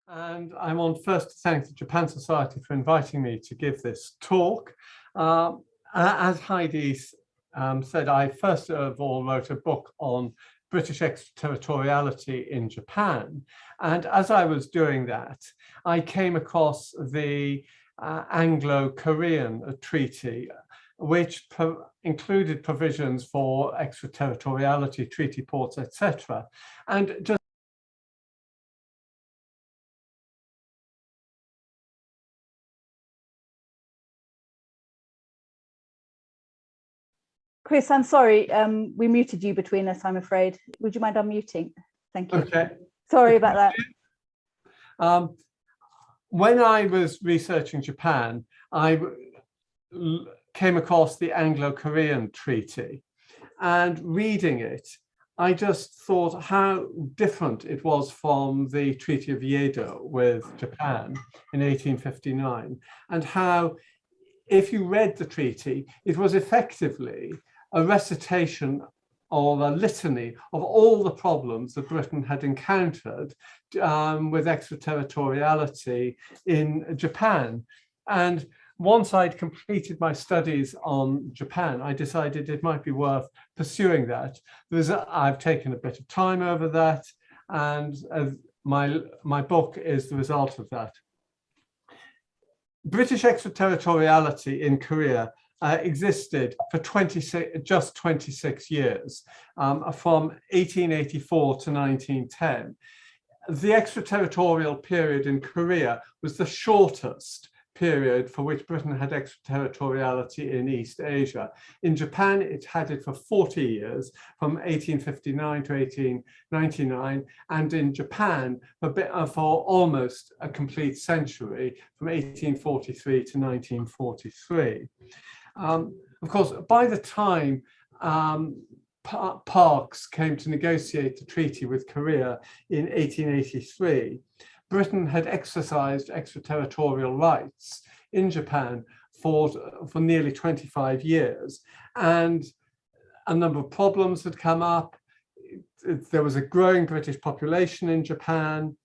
And I want first to thank the Japan Society for inviting me to give this talk. As Heidi said, I first of all wrote a book on British extraterritoriality in Japan. And as I was doing that, I came across the Anglo-Korean treaty, which included provisions for extraterritoriality, treaty ports, etc. And just Chris, I'm sorry, we muted you between us, I'm afraid. Would you mind unmuting? Thank you. Okay. Sorry about that. When I was researching Japan, I came across the Anglo-Korean treaty, and reading it, I just thought how different it was from the Treaty of Yedo with Japan in 1859, and how, if you read the treaty, it was effectively a recitation or a litany of all the problems that Britain had encountered with extraterritoriality in Japan. And once I'd completed my studies on Japan, I decided it might be worth pursuing that. I've taken a bit of time over that, and my book is the result of that. British extraterritoriality in Korea existed for just 26 years, from 1884 to 1910. The extraterritorial period in Korea was the shortest period for which Britain had extraterritoriality in East Asia. In Japan, it had it for 40 years, from 1859 to 1899, and in Japan for almost a complete century, from 1843 to 1943. Of course, by the time Parkes came to negotiate the treaty with Korea in 1883, Britain had exercised extraterritorial rights in Japan for nearly 25 years, and a number of problems had come up. There was a growing British population in Japan.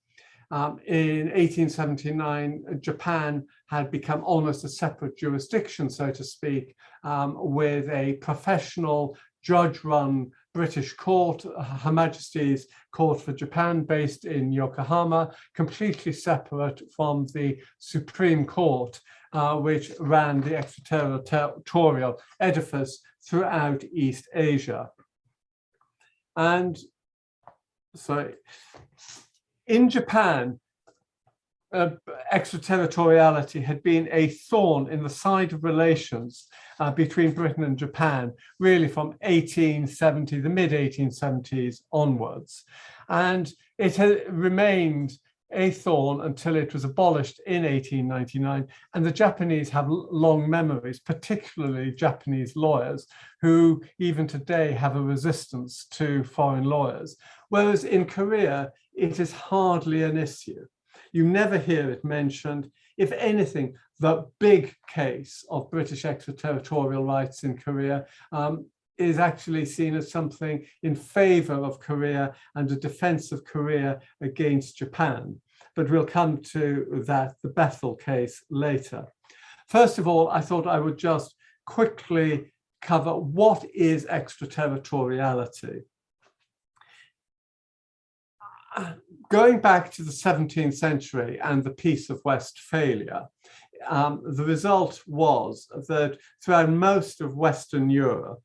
In 1879, Japan had become almost a separate jurisdiction, so to speak, with a professional judge-run British court, Her Majesty's Court for Japan, based in Yokohama, completely separate from the Supreme Court, which ran the extraterritorial edifice throughout East Asia. And so in Japan, extraterritoriality had been a thorn in the side of relations between Britain and Japan, really from 1870, the mid-1870s onwards. And it had remained a thorn until it was abolished in 1899. And the Japanese have long memories, particularly Japanese lawyers, who even today have a resistance to foreign lawyers. Whereas in Korea, it is hardly an issue. You never hear it mentioned. If anything, the big case of British extraterritorial rights in Korea is actually seen as something in favor of Korea and a defense of Korea against Japan. But we'll come to that, the Bethel case, later. First of all, I thought I would just quickly cover what is extraterritoriality. Going back to the 17th century and the Peace of Westphalia, the result was that throughout most of Western Europe,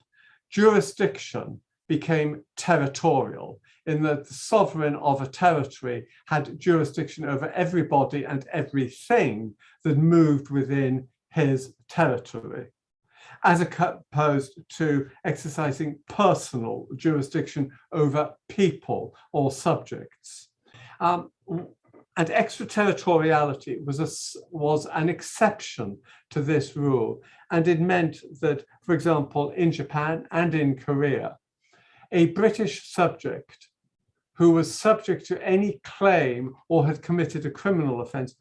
jurisdiction became territorial, in that the sovereign of a territory had jurisdiction over everybody and everything that moved within his territory, as opposed to exercising personal jurisdiction over people or subjects. And extraterritoriality was an exception to this rule. And it meant that, for example, in Japan and in Korea, a British subject who was subject to any claim or had committed a criminal offense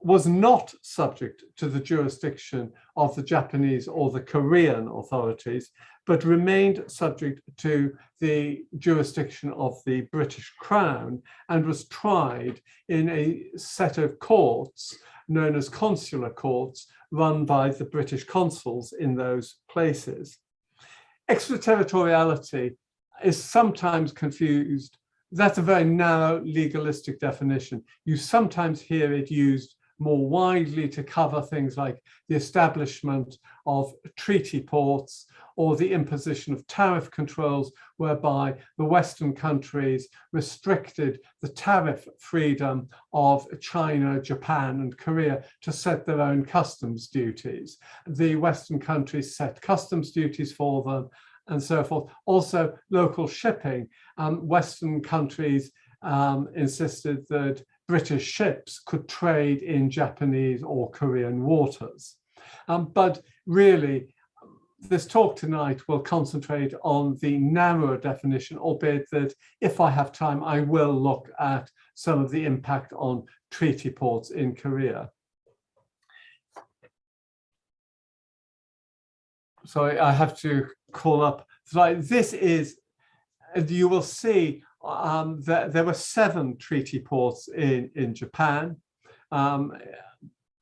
was not subject to the jurisdiction of the Japanese or the Korean authorities, but remained subject to the jurisdiction of the British Crown and was tried in a set of courts known as consular courts run by the British consuls in those places. Extraterritoriality is sometimes confused. That's a very narrow legalistic definition. You sometimes hear it used more widely to cover things like the establishment of treaty ports or the imposition of tariff controls, whereby the Western countries restricted the tariff freedom of China, Japan, and Korea to set their own customs duties. The Western countries set customs duties for them, and so forth. Also, local shipping. Western countries insisted that British ships could trade in Japanese or Korean waters. But really, this talk tonight will concentrate on the narrower definition, albeit that if I have time, I will look at some of the impact on treaty ports in Korea. So I have to call up. This is, you will see that there were 7 treaty ports in Japan,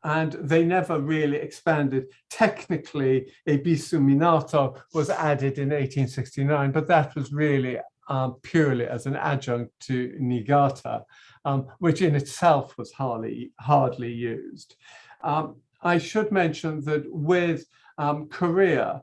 and they never really expanded. Technically, a Bisu Minato was added in 1869, but that was really purely as an adjunct to Niigata, which in itself was hardly used. I should mention that with Korea,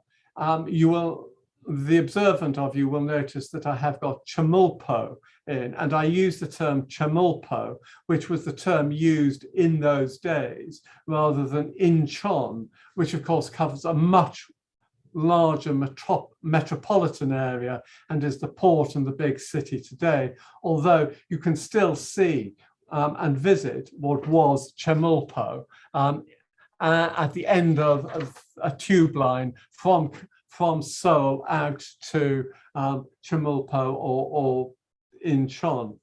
the observant of you will notice that I have got chamulpo in, and I use the term chamulpo, which was the term used in those days, rather than incheon, which of course covers a much larger metropolitan area and is the port and the big city today, although you can still see and visit what was chamulpo at the end of a tube line from Seoul out to chamulpo or Incheon.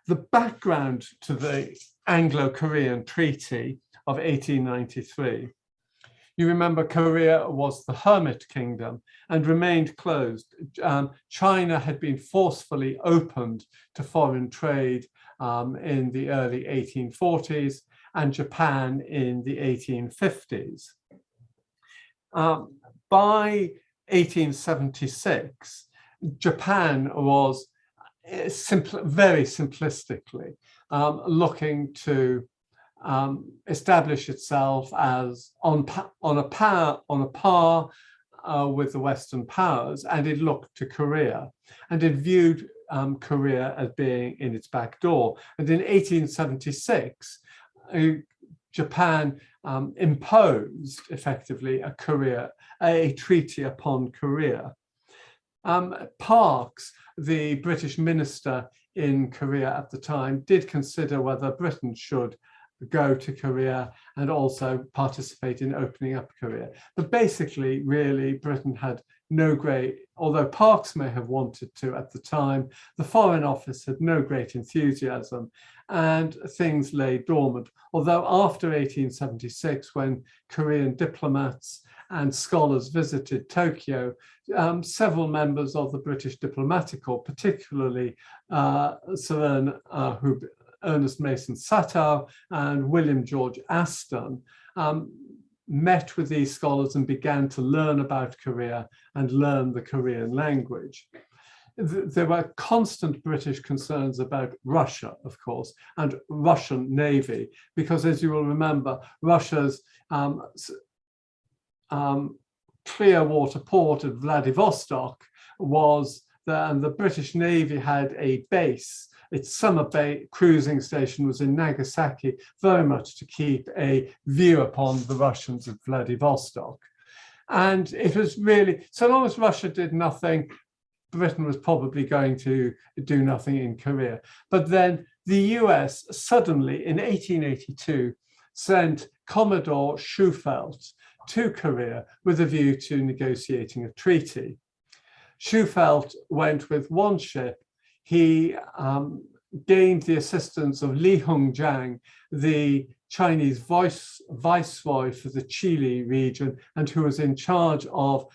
The background to the Anglo-Korean Treaty of 1893. You remember Korea was the hermit kingdom and remained closed. China had been forcefully opened to foreign trade in the early 1840s and Japan in the 1850s. By 1876, Japan was very simplistically looking to establish itself as on a par with the Western powers, and it looked to Korea, and it viewed Korea as being in its back door. And in 1876, Japan imposed effectively a treaty upon Korea. Parkes, the British minister in Korea at the time, did consider whether Britain should go to Korea and also participate in opening up Korea. But basically, really, Britain had no great, although Parkes may have wanted to at the time, the Foreign Office had no great enthusiasm and things lay dormant. Although after 1876, when Korean diplomats and scholars visited Tokyo, several members of the British diplomatic corps, particularly Sir Ernest Mason Satow and William George Aston, met with these scholars and began to learn about Korea and learn the Korean language. There were constant British concerns about Russia, of course, and Russian Navy, because as you will remember, Russia's clear water port of Vladivostok was there, and the British Navy had a base. Its summer cruising station was in Nagasaki, very much to keep a view upon the Russians at Vladivostok. And it was really, so long as Russia did nothing, Britain was probably going to do nothing in Korea. But then the US suddenly in 1882 sent Commodore Schufelt to Korea with a view to negotiating a treaty. Schufelt went with one ship. He gained the assistance of Li Hung-jang, the Chinese viceroy for the Chile region and who was in charge of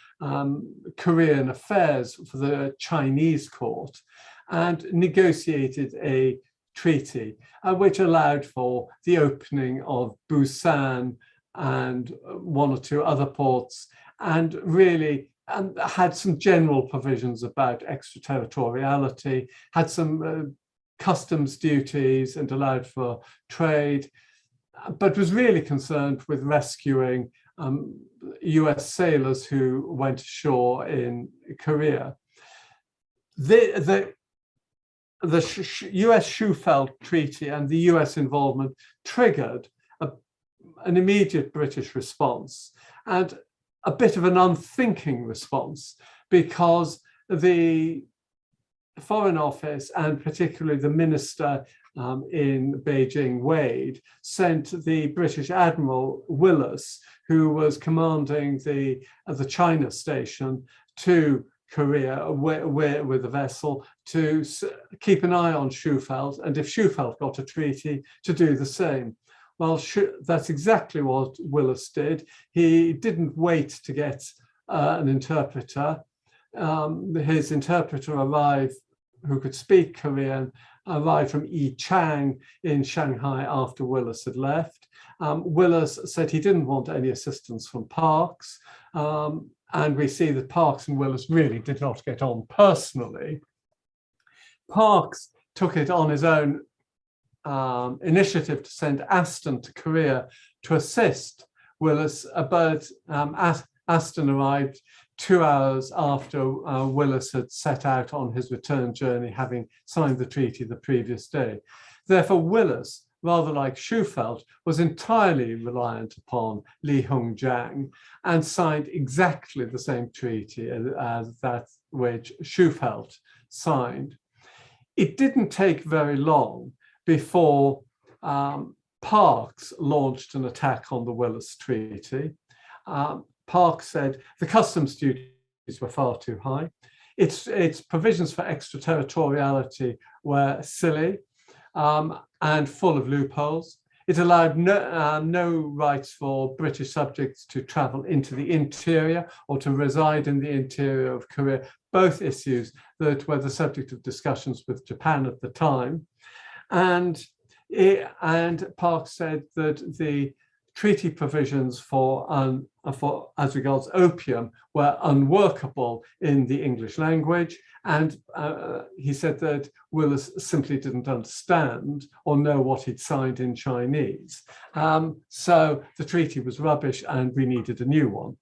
Korean affairs for the Chinese court, and negotiated a treaty which allowed for the opening of Busan and one or two other ports, and really had some general provisions about extraterritoriality, had some customs duties and allowed for trade, but was really concerned with rescuing US sailors who went ashore in Korea. The US Shufelt Treaty and the US involvement triggered an immediate British response, and a bit of an unthinking response, because the Foreign Office, and particularly the minister in Beijing, Wade, sent the British Admiral Willis, who was commanding the China station, to Korea with a vessel to keep an eye on Shufelt, and if Shufelt got a treaty, to do the same. Well, that's exactly what Willis did. He didn't wait to get an interpreter. His interpreter arrived, who could speak Korean, arrived from Yichang in Shanghai after Willis had left. Willis said he didn't want any assistance from Parkes, and we see that Parkes and Willis really did not get on personally. Parkes took it on his own initiative to send Aston to Korea to assist Willis, but Aston arrived 2 hours after Willis had set out on his return journey, having signed the treaty the previous day. Therefore, Willis, rather like Shufelt, was entirely reliant upon Li Hongjiang and signed exactly the same treaty as that which Shufelt signed. It didn't take very long before Parkes launched an attack on the Willis Treaty. Parkes said the customs duties were far too high. Its provisions for extraterritoriality were silly and full of loopholes. It allowed no rights for British subjects to travel into the interior or to reside in the interior of Korea, both issues that were the subject of discussions with Japan at the time. And Parkes said that the treaty provisions for as regards opium were unworkable in the English language, and he said that Willis simply didn't understand or know what he'd signed in Chinese. So the treaty was rubbish and we needed a new one.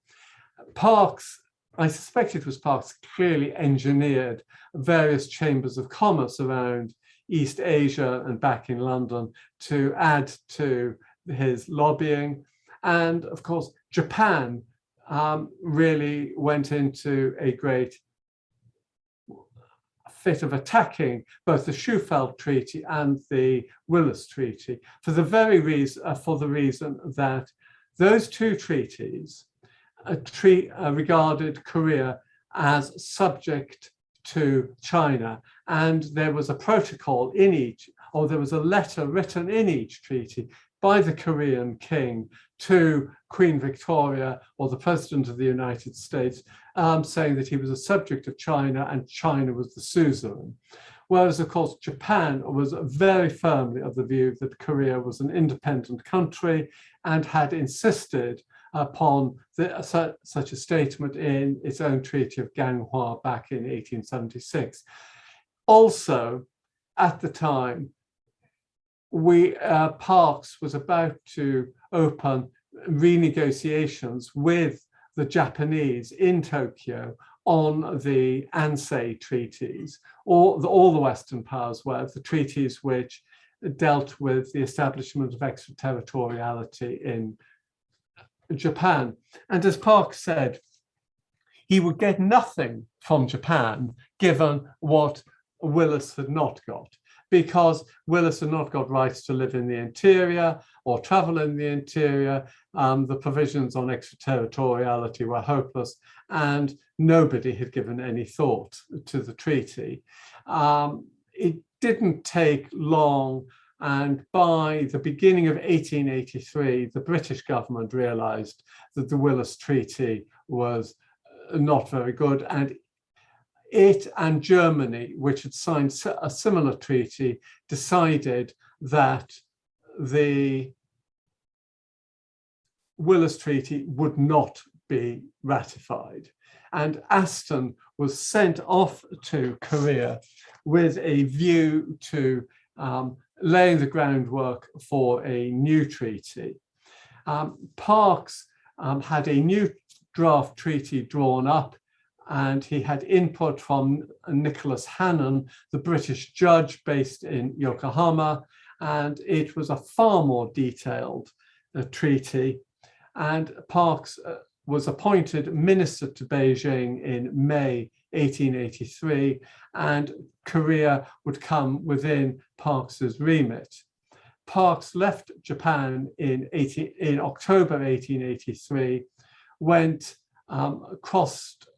Parkes, I suspect it was Parkes, clearly engineered various chambers of commerce around East Asia and back in London to add to his lobbying. And of course, Japan really went into a great fit of attacking both the Shufelt Treaty and the Willis Treaty for the reason that those two treaties regarded Korea as subject to China, and there was a protocol in each, or there was a letter written in each treaty by the Korean king to Queen Victoria or the President of the United States, saying that he was a subject of China and China was the suzerain. Whereas, of course, Japan was very firmly of the view that Korea was an independent country and had insisted upon such a statement in its own Treaty of Ganghwa back in 1876. Also, at the time, Parkes was about to open renegotiations with the Japanese in Tokyo on the Ansei treaties, or all the Western powers were, the treaties which dealt with the establishment of extraterritoriality in Japan. And as Parkes said, he would get nothing from Japan given what Willis had not got, because Willis had not got rights to live in the interior or travel in the interior. The provisions on extraterritoriality were hopeless, and nobody had given any thought to the treaty. It didn't take long And by the beginning of 1883, the British government realized that the Willis Treaty was not very good, and it and Germany, which had signed a similar treaty, decided that the Willis Treaty would not be ratified. And Aston was sent off to Korea with a view to laying the groundwork for a new treaty. Parkes had a new draft treaty drawn up, and he had input from Nicholas Hannon, the British judge based in Yokohama, and it was a far more detailed treaty. And Parkes was appointed minister to Beijing in May 1883, and Korea would come within Parkes's remit. Parkes left Japan in October 1883, crossed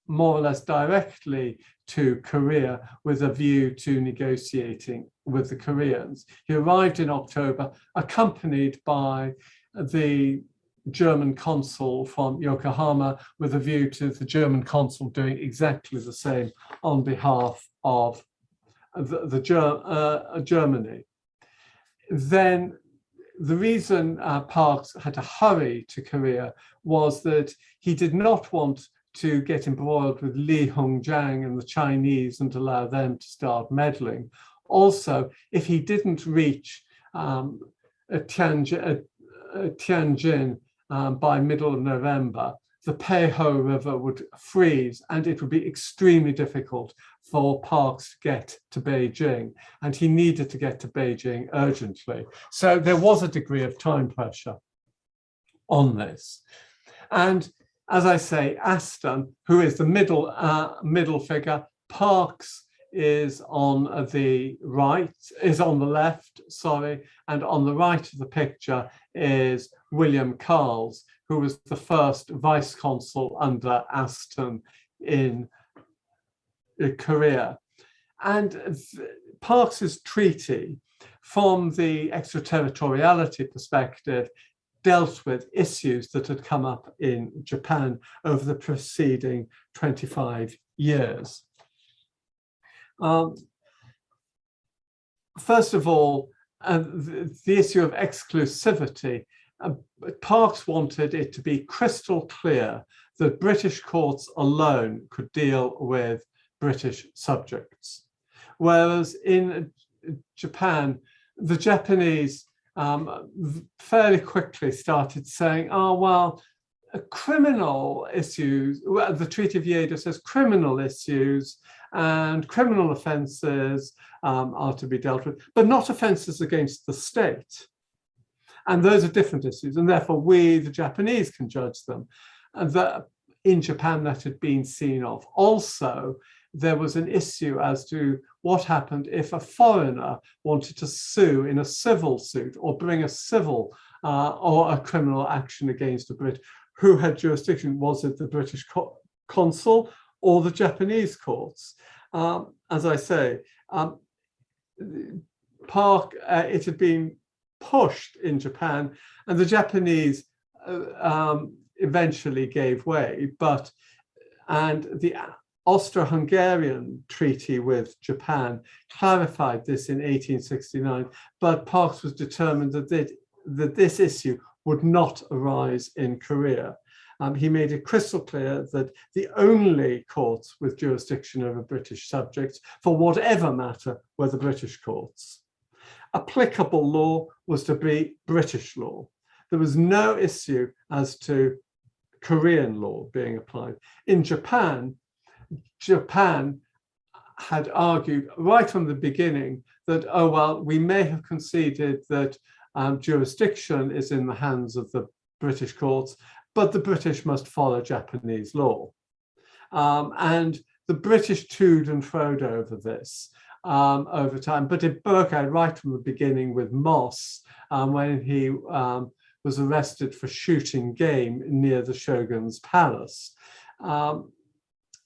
more or less directly to Korea with a view to negotiating with the Koreans. He arrived in October, accompanied by the German consul from Yokohama, with a view to the German consul doing exactly the same on behalf of Germany. Then the reason Parkes had to hurry to Korea was that he did not want to get embroiled with Li Hongjiang and the Chinese and allow them to start meddling. Also, if he didn't reach Tianjin by middle of November, the Peiho River would freeze and it would be extremely difficult for Parkes to get to Beijing, and he needed to get to Beijing urgently. So there was a degree of time pressure on this. And as I say, Aston, who is the middle figure, Parkes is on the left, and on the right of the picture is William Carles, who was the first vice consul under Aston in Korea. And Parkes's treaty, from the extraterritoriality perspective, dealt with issues that had come up in Japan over the preceding 25 years. First of all, the issue of exclusivity. Parkes wanted it to be crystal clear that British courts alone could deal with British subjects. Whereas in Japan, the Japanese fairly quickly started saying, oh, well, criminal issues, well, the Treaty of Yedo says criminal issues and criminal offences are to be dealt with, but not offences against the state. And those are different issues, and therefore we, the Japanese, can judge them. And that in Japan, that had been seen off. Also, there was an issue as to what happened if a foreigner wanted to sue in a civil suit or bring a civil or a criminal action against a Brit. Who had jurisdiction? Was it the British consul or the Japanese courts? As I say, it had been pushed in Japan, and the Japanese eventually gave way. And the Austro-Hungarian treaty with Japan clarified this in 1869, but Parkes was determined that this issue would not arise in Korea. He made it crystal clear that the only courts with jurisdiction over British subjects, for whatever matter, were the British courts. Applicable law was to be British law. There was no issue as to Korean law being applied. In Japan, Japan had argued right from the beginning that, oh, well, we may have conceded that jurisdiction is in the hands of the British courts, but the British must follow Japanese law. And the British toed and froed over this over time, but it broke out right from the beginning with Moss when he was arrested for shooting game near the Shogun's palace.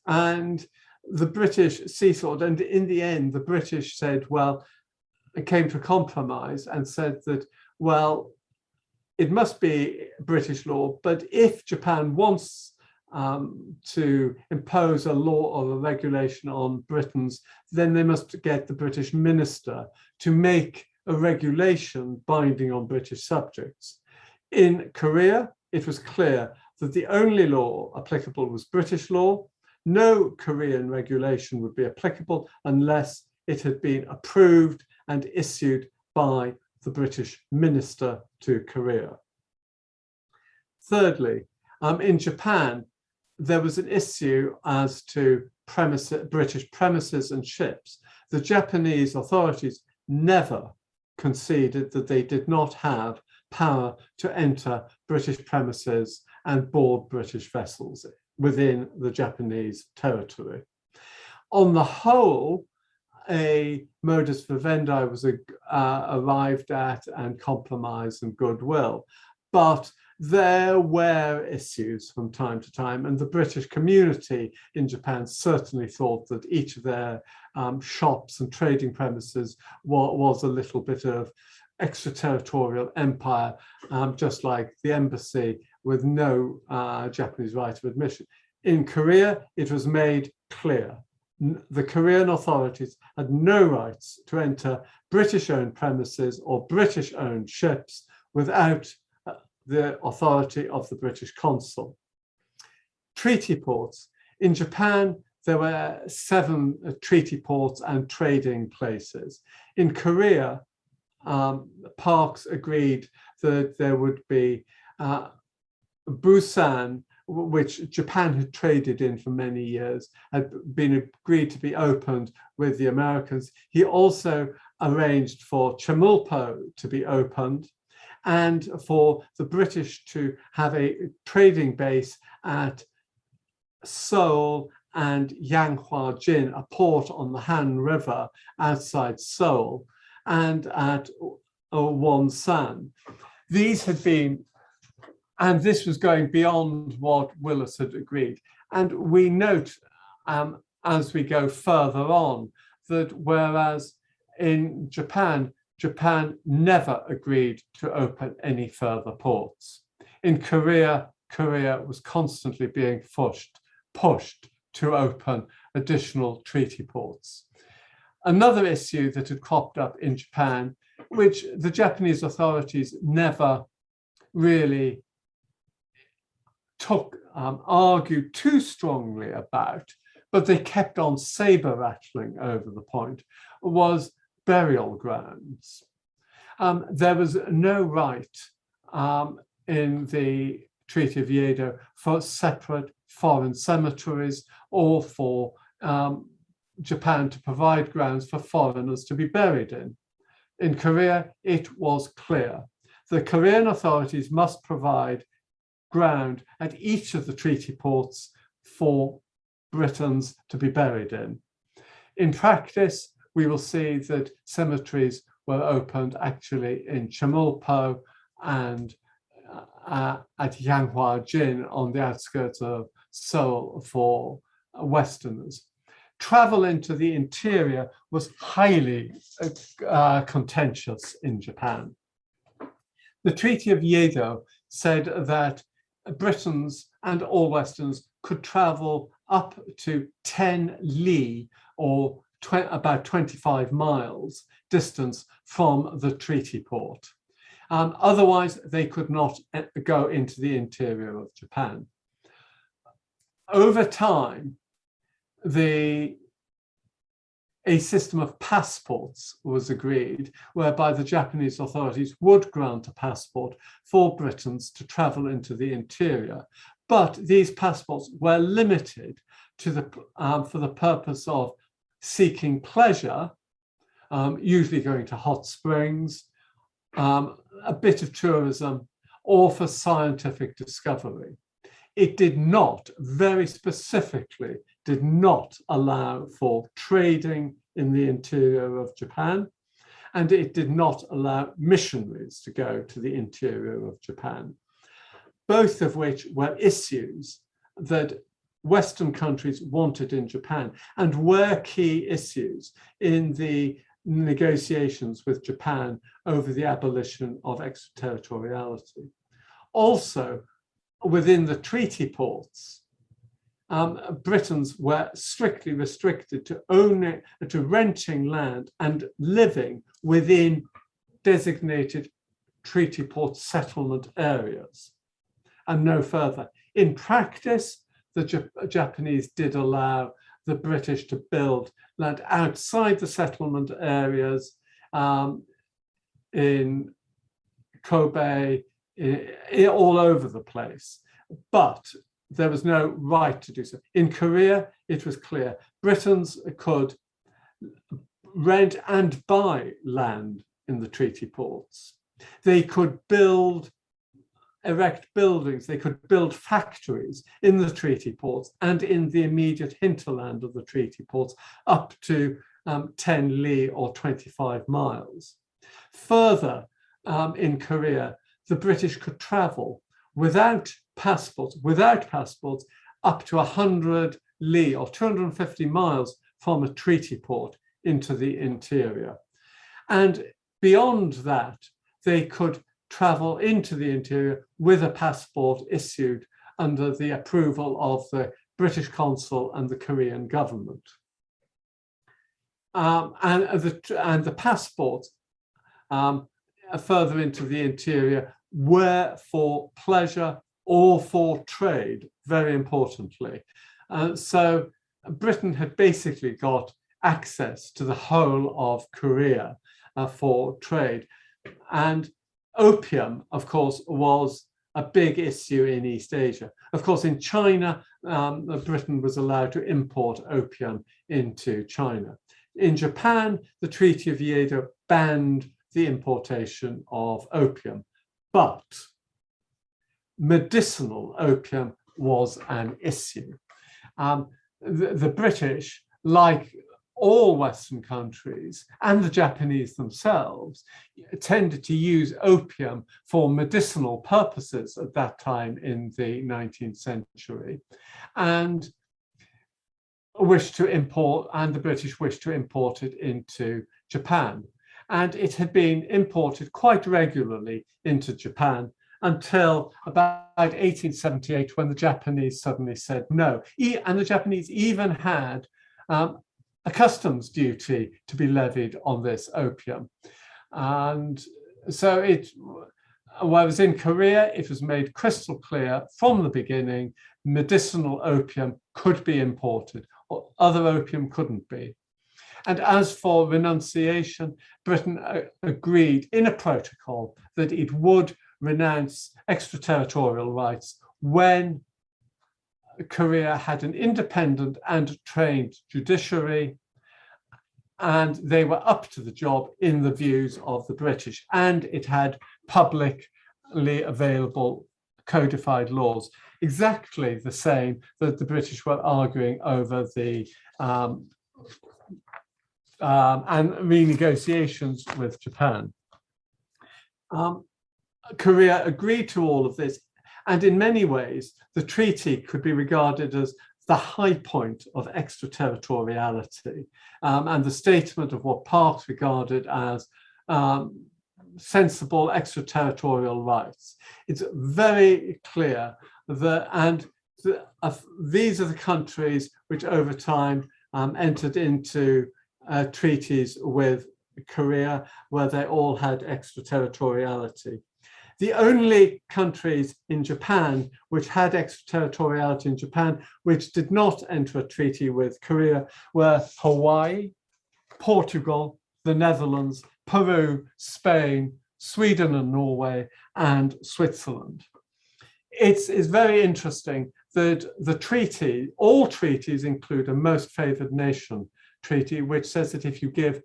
And the British seesawed, and in the end, the British said, well, came to a compromise and said that, well, it must be British law, but if Japan wants to impose a law or a regulation on Britons, then they must get the British minister to make a regulation binding on British subjects. In Korea, it was clear that the only law applicable was British law. No Korean regulation would be applicable unless it had been approved and issued by the British minister to Korea. Thirdly, in Japan, there was an issue as to British premises and ships. The Japanese authorities never conceded that they did not have power to enter British premises and board British vessels within the Japanese territory. On the whole, a modus vivendi was arrived at, and compromise and goodwill. But there were issues from time to time, and the British community in Japan certainly thought that each of their shops and trading premises was a little bit of extraterritorial empire, just like the embassy with no Japanese right of admission. In Korea, it was made clear the Korean authorities had no rights to enter British-owned premises or British-owned ships without the authority of the British consul. Treaty ports. In Japan, there were 7 treaty ports and trading places. In Korea, Parks agreed that there would be Busan, which Japan had traded in for many years, had been agreed to be opened with the Americans. He also arranged for Chemulpo to be opened and for the British to have a trading base at Seoul and Yanghwa-jin, a port on the Han River outside Seoul, and at Wonsan. These had been, and this was going beyond what Willis had agreed. And we note as we go further on that whereas in Japan, Japan never agreed to open any further ports. In Korea, Korea was constantly being pushed to open additional treaty ports. Another issue that had cropped up in Japan, which the Japanese authorities never really argued too strongly about, but they kept on saber rattling over the point, was burial grounds. There was no right in the Treaty of Yedo for separate foreign cemeteries or for Japan to provide grounds for foreigners to be buried in. In Korea, it was clear. The Korean authorities must provide ground at each of the treaty ports for Britons to be buried in. In practice, we will see that cemeteries were opened actually in Chemulpo and at Yanghwa-jin on the outskirts of Seoul for Westerners. Travel into the interior was highly contentious in Japan. The Treaty of Yedo said that Britons and all Westerners could travel up to 10 li, or about 25 miles distance from the treaty port. Otherwise, they could not go into the interior of Japan. Over time, a system of passports was agreed, whereby the Japanese authorities would grant a passport for Britons to travel into the interior. But these passports were limited to for the purpose of seeking pleasure, usually going to hot springs, a bit of tourism, or for scientific discovery. It did not, very specifically, did not allow for trading in the interior of Japan, and it did not allow missionaries to go to the interior of Japan, both of which were issues that Western countries wanted in Japan and were key issues in the negotiations with Japan over the abolition of extraterritoriality. Also, within the treaty ports, Britons were strictly restricted to renting land and living within designated treaty port settlement areas and no further. In practice, the Japanese did allow the British to build land outside the settlement areas in Kobe, all over the place, but there was no right to do so. In Korea, it was clear Britons could rent and buy land in the treaty ports. They could erect buildings, they could build factories in the treaty ports and in the immediate hinterland of the treaty ports up to 10 li or 25 miles. Further, in Korea, the British could travel without passports up to 100 li or 250 miles from a treaty port into the interior. And beyond that, they could travel into the interior with a passport issued under the approval of the British consul and the Korean government. And the passports further into the interior were for pleasure or for trade, very importantly. So Britain had basically got access to the whole of Korea for trade. And opium, of course, was a big issue in East Asia. Of course, in China, Britain was allowed to import opium into China. In Japan, the Treaty of Yedo banned the importation of opium, but medicinal opium was an issue. The British, like all Western countries and the Japanese themselves, tended to use opium for medicinal purposes at that time in the 19th century, and the British wished to import it into Japan. And it had been imported quite regularly into Japan until about 1878, when the Japanese suddenly said no. And the Japanese even had a customs duty to be levied on this opium. And so whereas in Korea, it was made crystal clear from the beginning, medicinal opium could be imported, or other opium couldn't be. And as for renunciation, Britain agreed in a protocol that it would renounce extraterritorial rights when Korea had an independent and trained judiciary, and they were up to the job in the views of the British, and it had publicly available codified laws, exactly the same that the British were arguing over the and renegotiations with Japan. Korea agreed to all of this, and in many ways, the treaty could be regarded as the high point of extraterritoriality and the statement of what Parkes regarded as sensible extraterritorial rights. It's very clear that, these are the countries which over time entered into treaties with Korea, where they all had extraterritoriality. The only countries in Japan which had extraterritoriality in Japan, which did not enter a treaty with Korea, were Hawaii, Portugal, the Netherlands, Peru, Spain, Sweden and Norway, and Switzerland. It's very interesting that the treaty, all treaties include a most favored nation treaty, which says that if you give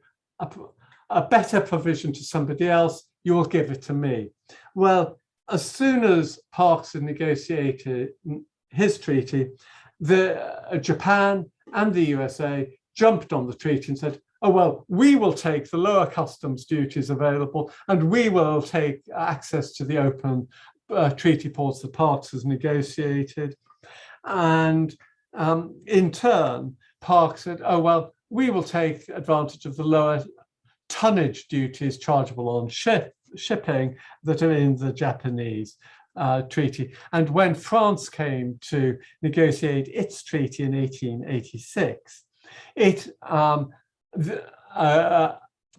a better provision to somebody else, you will give it to me. Well, as soon as Parkes had negotiated his treaty, Japan and the USA jumped on the treaty and said, oh, well, we will take the lower customs duties available, and we will take access to the open treaty ports that Parkes has negotiated. And in turn, Parkes said, oh, well, we will take advantage of the lower tonnage duties chargeable on shipping that are in the Japanese treaty. And when France came to negotiate its treaty in 1886, it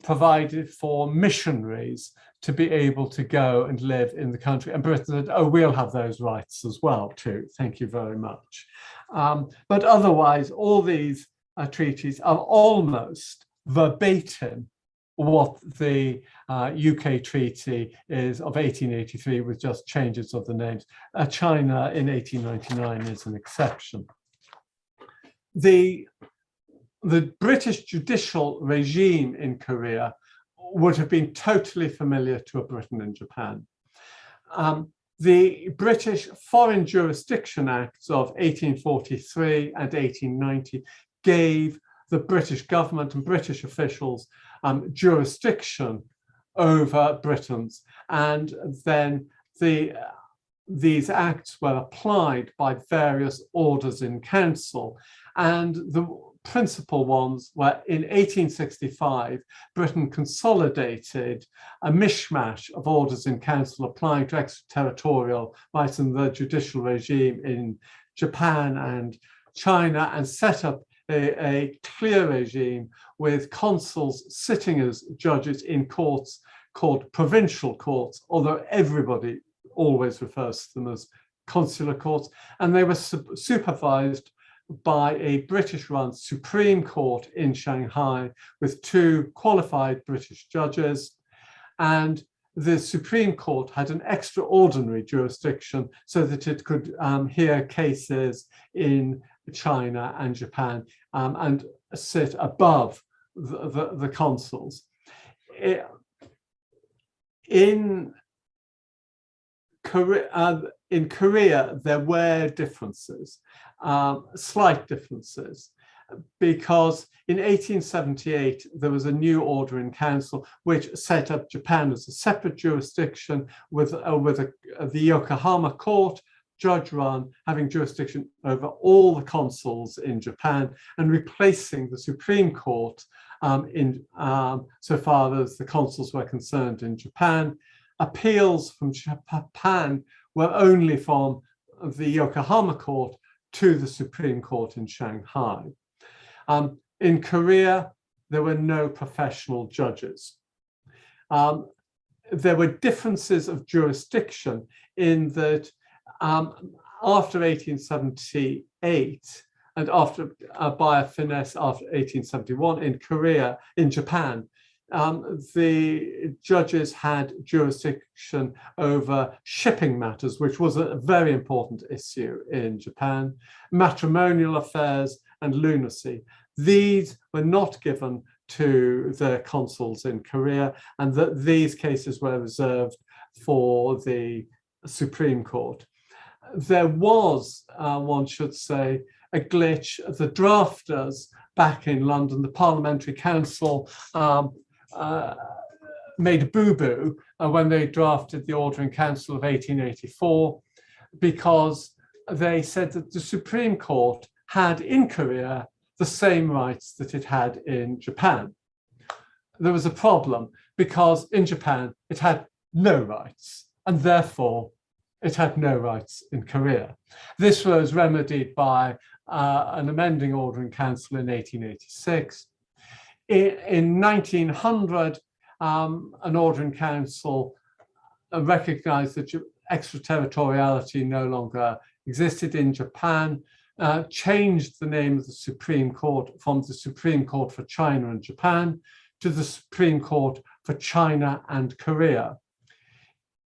provided for missionaries to be able to go and live in the country. And Britain said, oh, we'll have those rights as well too. Thank you very much. But otherwise, all these treaties are almost verbatim what the UK treaty is of 1883, with just changes of the names. China in 1899 is an exception. The British judicial regime in Korea would have been totally familiar to Britain and Japan. The British Foreign Jurisdiction Acts of 1843 and 1890 gave the British government and British officials jurisdiction over Britons, and then these acts were applied by various orders in council, and the principal ones were in 1865, Britain consolidated a mishmash of orders in council applying to extraterritorial rights in the judicial regime in Japan and China, and set up a clear regime with consuls sitting as judges in courts called provincial courts, although everybody always refers to them as consular courts, and they were supervised by a British-run Supreme Court in Shanghai with 2 qualified British judges. And the Supreme Court had an extraordinary jurisdiction so that it could hear cases in China and Japan and sit above the consuls. In Korea, there were differences, slight differences, because in 1878, there was a new order in council which set up Japan as a separate jurisdiction with the Yokohama court, judge-run, having jurisdiction over all the consuls in Japan, and replacing the Supreme Court so far as the consuls were concerned in Japan. Appeals from Japan were only from the Yokohama court to the Supreme Court in Shanghai. In Korea, there were no professional judges. There were differences of jurisdiction in that after 1878 and after by a finesse after 1871 in Japan, the judges had jurisdiction over shipping matters, which was a very important issue in Japan, matrimonial affairs and lunacy. These were not given to the consuls in Korea, and that these cases were reserved for the Supreme Court. There was, one should say, a glitch. The drafters back in London, the Parliamentary Council, made a boo-boo when they drafted the Order in Council of 1884, because they said that the Supreme Court had in Korea the same rights that it had in Japan. There was a problem because in Japan it had no rights, and therefore it had no rights in Korea. This was remedied by an amending Order in Council in 1886. In 1900, an Order in Council recognized that extraterritoriality no longer existed in Japan, changed the name of the Supreme Court from the Supreme Court for China and Japan to the Supreme Court for China and Korea.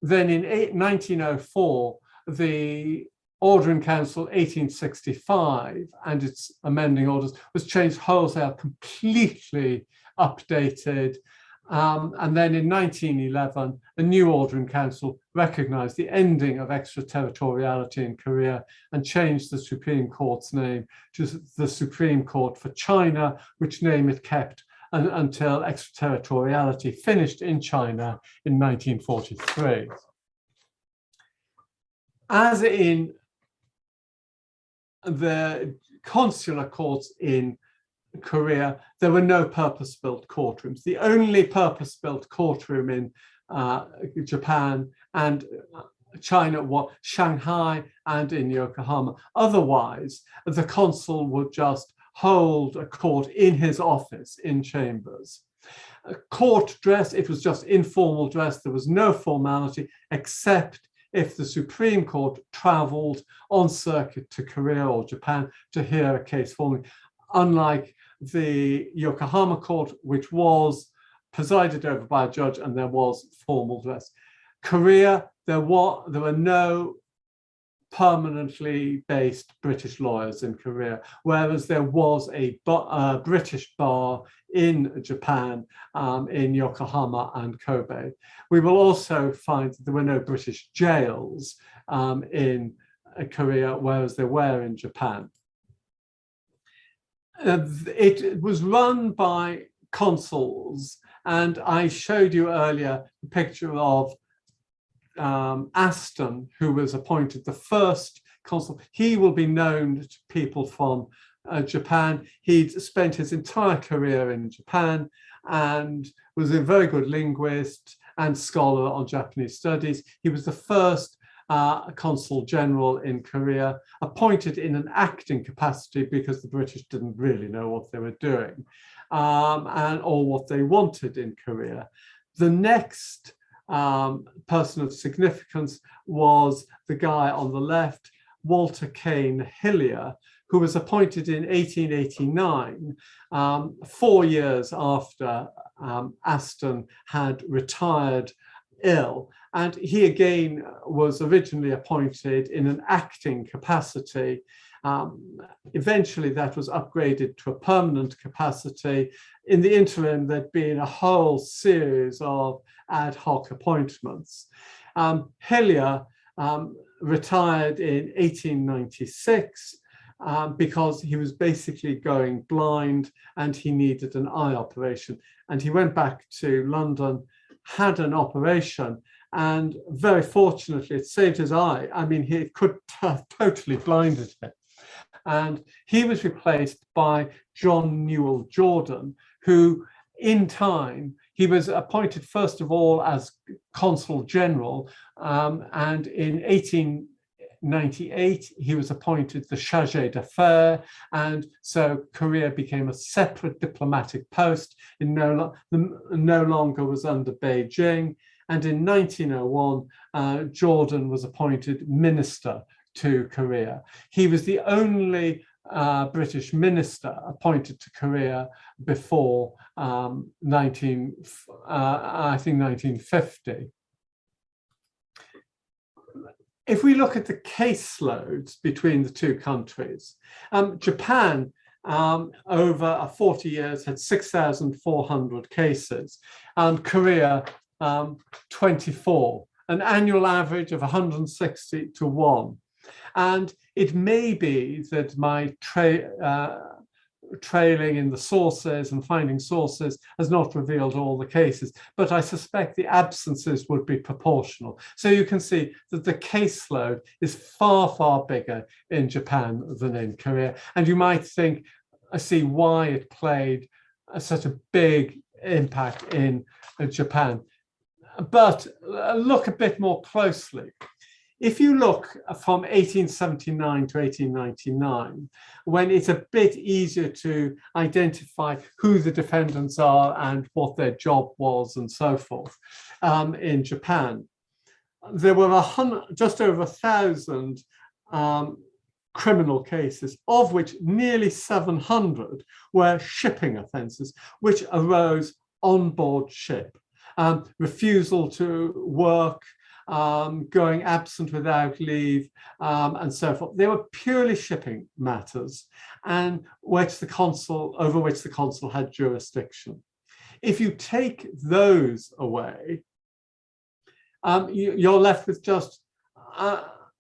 Then in 1904, the Order in Council 1865 and its amending orders was changed wholesale, completely updated. And then in 1911, a new Order in Council recognized the ending of extraterritoriality in Korea and changed the Supreme Court's name to the Supreme Court for China, which name it kept until extraterritoriality finished in China in 1943. As in the consular courts in Korea, there were no purpose-built courtrooms. The only purpose-built courtroom in Japan and China were Shanghai and in Yokohama. Otherwise, the consul would just hold a court in his office in chambers. Court dress, it was just informal dress. There was no formality except if the Supreme Court traveled on circuit to Korea or Japan to hear a case formally, unlike the Yokohama court, which was presided over by a judge and there was formal dress. Korea, there were no permanently based British lawyers in Korea, whereas there was a British bar in Japan, in Yokohama and Kobe. We will also find that there were no British jails in Korea, whereas there were in Japan. It was run by consuls, and I showed you earlier a picture of Aston, who was appointed the first consul. He will be known to people from Japan. He'd spent his entire career in Japan and was a very good linguist and scholar on Japanese studies. He was the first consul general in Korea, appointed in an acting capacity because the British didn't really know what they were doing or what they wanted in Korea. The next person of significance was the guy on the left, Walter Kane Hillier, who was appointed in 1889, 4 years after Aston had retired ill. And he again was originally appointed in an acting capacity. Eventually that was upgraded to a permanent capacity. In the interim, there'd been a whole series of ad hoc appointments. Hillier retired in 1896 because he was basically going blind and he needed an eye operation. And he went back to London, had an operation, and very fortunately it saved his eye. I mean, he could have totally blinded him. And he was replaced by John Newell Jordan, who in time, he was appointed first of all as consul general, and in 1898 he was appointed the chargé d'affaires, and so Korea became a separate diplomatic post. It no longer was under Beijing, and in 1901 Jordan was appointed minister to Korea. He was the only British minister appointed to Korea before I think 1950. If we look at the caseloads between the two countries, Japan over 40 years had 6,400 cases, Korea 24, an annual average of 160 to 1. And it may be that my trailing in the sources and finding sources has not revealed all the cases, but I suspect the absences would be proportional. So you can see that the caseload is far, far bigger in Japan than in Korea. And you might see why it played such a big impact in Japan. But look a bit more closely. If you look from 1879 to 1899, when it's a bit easier to identify who the defendants are and what their job was and so forth in Japan, there were just over 1,000 criminal cases, of which nearly 700 were shipping offences, which arose on board ship. Refusal to work, going absent without leave, and so forth. They were purely shipping matters, and over which the consul had jurisdiction. If you take those away, you're left with just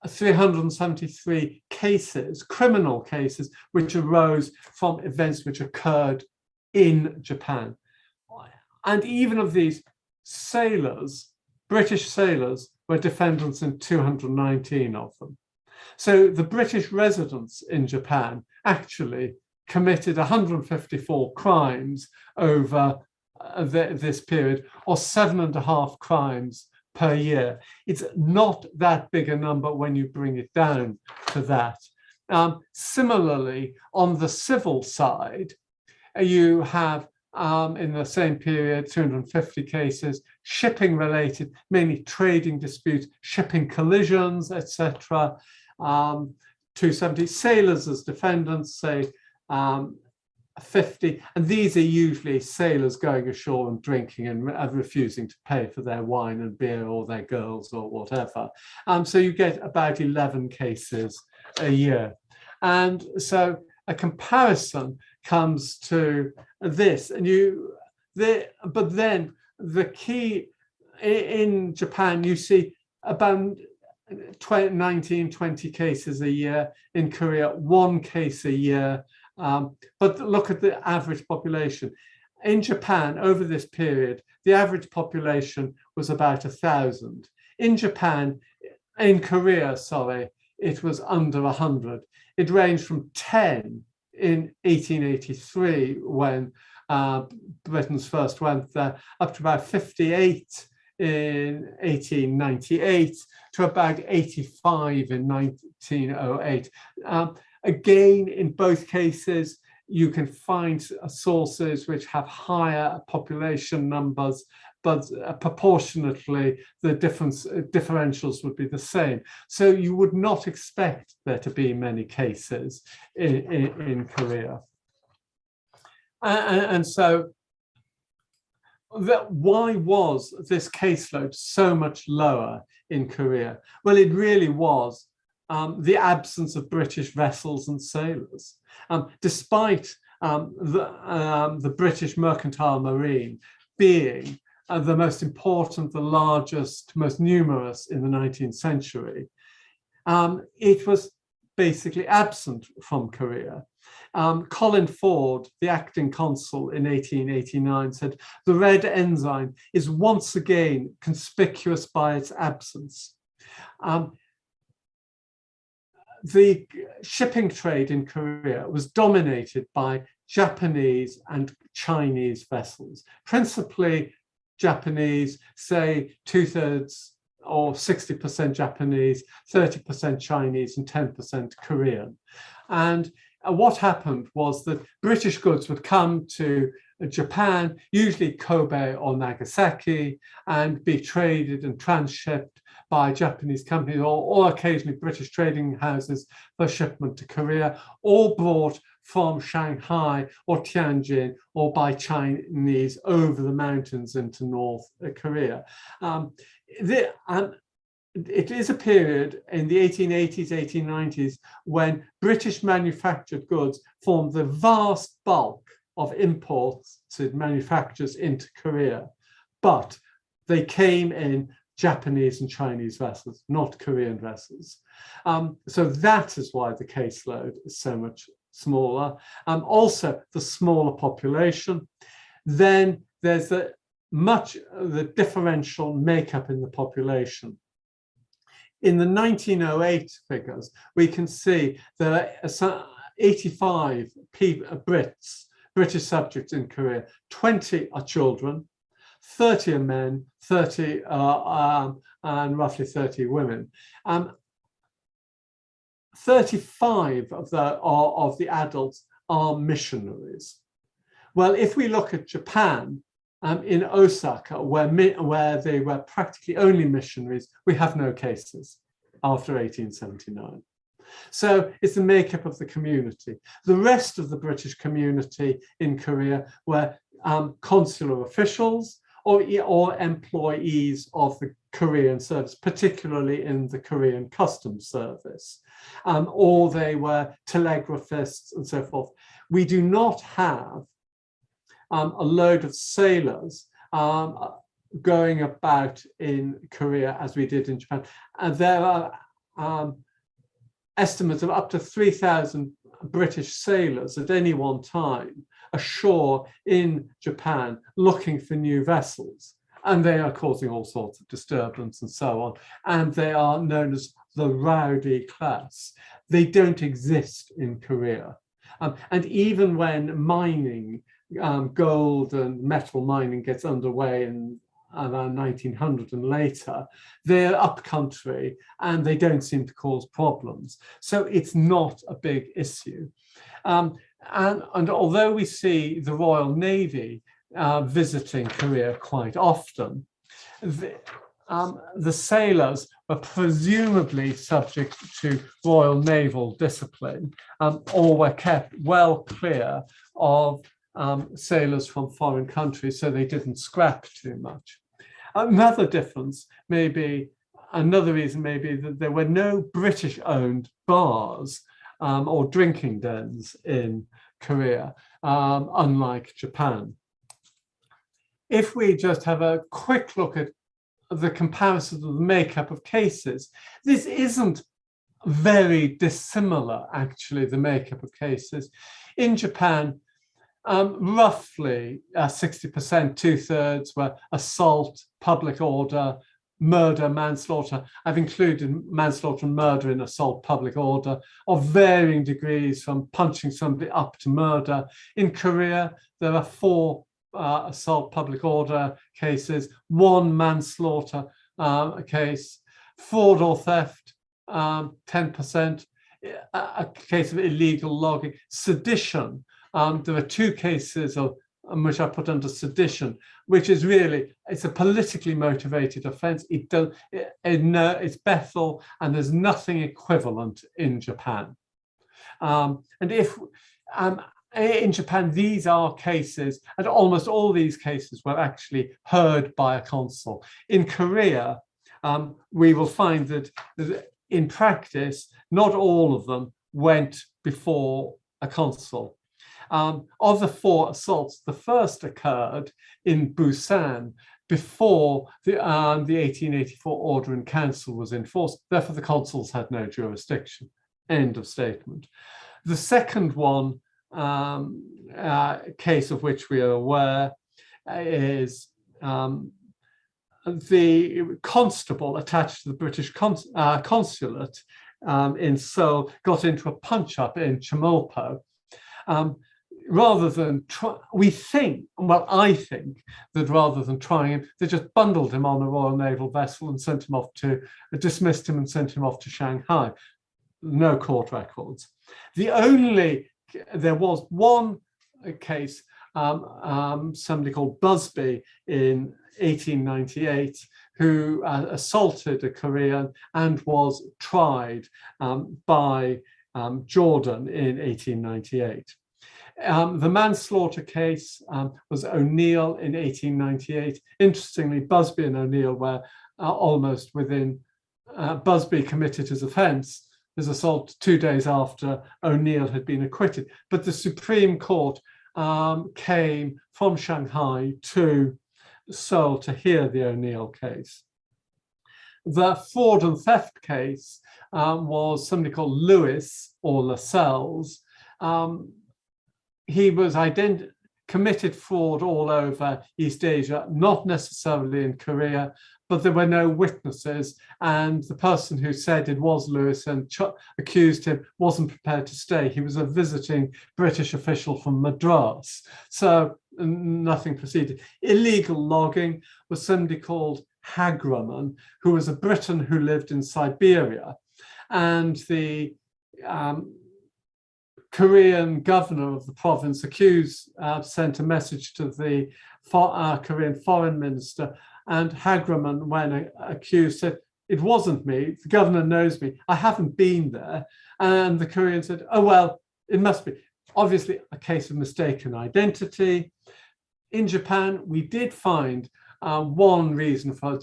373 cases, criminal cases, which arose from events which occurred in Japan. And even of these sailors, British sailors, were defendants in 219 of them. So the British residents in Japan actually committed 154 crimes over this period, or 7.5 crimes per year. It's not that big a number when you bring it down to that. Similarly, on the civil side, you have in the same period 250 cases, shipping related, mainly trading disputes, shipping collisions, etc. 270 sailors as defendants, say 50, and these are usually sailors going ashore and drinking and refusing to pay for their wine and beer or their girls or whatever. So you get about 11 cases a year. And so a comparison comes to this, and but then the key in Japan, you see about 19, 20 cases a year. In Korea, 1 case a year. But look at the average population. In Japan, over this period, the average population was about 1,000. In Korea, sorry, it was under 100. It ranged from 10 in 1883, when Britons first went there, up to about 58 in 1898, to about 85 in 1908. Again, in both cases, you can find sources which have higher population numbers, but proportionately the differentials would be the same. So you would not expect there to be many cases in Korea. And so why was this caseload so much lower in Korea? Well, it really was the absence of British vessels and sailors. Despite the British mercantile marine being the most important, the largest, most numerous in the 19th century, it was basically absent from Korea. Colin Ford, the acting consul in 1889, said, "The red ensign is once again conspicuous by its absence." The shipping trade in Korea was dominated by Japanese and Chinese vessels, principally Japanese, say 2/3 or 60% Japanese, 30% Chinese, and 10% Korean. And what happened was that British goods would come to Japan, usually Kobe or Nagasaki, and be traded and transshipped by Japanese companies, or occasionally British trading houses for shipment to Korea, or brought from Shanghai or Tianjin or by Chinese over the mountains into North Korea. It is a period in the 1880s, 1890s, when British manufactured goods formed the vast bulk of imports to manufacturers into Korea, but they came in Japanese and Chinese vessels, not Korean vessels. So that is why the caseload is so much smaller. Also, the smaller population. Then there's the differential makeup in the population. In the 1908 figures, we can see there are 85 British subjects in Korea. 20 are children, 30 are men, 30 and roughly 30 women. 35 of the adults are missionaries. Well, if we look at Japan, in Osaka, where they were practically only missionaries, we have no cases after 1879. So it's the makeup of the community. The rest of the British community in Korea were consular officials or employees of the Korean service, particularly in the Korean customs service, or they were telegraphists and so forth. We do not have a load of sailors going about in Korea as we did in Japan. And there are estimates of up to 3,000 British sailors at any one time ashore in Japan looking for new vessels. And they are causing all sorts of disturbance and so on. And they are known as the rowdy class. They don't exist in Korea. And even when mining, gold and metal mining gets underway in around 1900 and later, they're upcountry and they don't seem to cause problems. So it's not a big issue. And although we see the Royal Navy visiting Korea quite often, the sailors were presumably subject to Royal Naval discipline, or were kept well clear of sailors from foreign countries, so they didn't scrap too much. Another difference may be, another reason may be that there were no British-owned bars or drinking dens in Korea, unlike Japan. If we just have a quick look at the comparison of the makeup of cases, this isn't very dissimilar, actually, the makeup of cases. In Japan, roughly 60%, 2/3 were assault, public order, murder, manslaughter. I've included manslaughter and murder in assault, public order, of varying degrees from punching somebody up to murder. In Korea, there are 4 assault, public order cases, 1 manslaughter case, fraud or theft, 10%, a case of illegal logging, sedition. There are 2 cases of which I put under sedition, which is really, it's a politically motivated offence. It's Bethel, and there's nothing equivalent in Japan. In Japan, these are cases, and almost all these cases were actually heard by a consul. In Korea, we will find that in practice, not all of them went before a consul. Of the 4 assaults, the first occurred in Busan before the 1884 Order in Council was enforced. Therefore, the consuls had no jurisdiction. End of statement. The second one, case of which we are aware, is the constable attached to the British consulate in Seoul got into a punch-up in Chemulpo. Rather than I think that rather than trying him, they just bundled him on a Royal Naval vessel and sent him off dismissed him and sent him off to Shanghai. No court records. There was one case, somebody called Busby in 1898, who assaulted a Korean and was tried by Jordan in 1898. The manslaughter case was O'Neill in 1898. Interestingly, Busby and O'Neill were almost within, Busby committed his offence, his assault, 2 days after O'Neill had been acquitted. But the Supreme Court came from Shanghai to Seoul to hear the O'Neill case. The fraud and theft case was somebody called Lewis or Lascelles. He was committed fraud all over East Asia, not necessarily in Korea, but there were no witnesses, and the person who said it was Lewis and accused him wasn't prepared to stay. He was a visiting British official from Madras, so nothing proceeded. Illegal logging was somebody called Hagraman, who was a Briton who lived in Siberia, and the Korean governor of the province sent a message to the Korean foreign minister, and Hagraman, when accused, said, "It wasn't me, the governor knows me, I haven't been there." And the Korean said, "Oh, well, it must be." Obviously, a case of mistaken identity. In Japan, we did find one reason for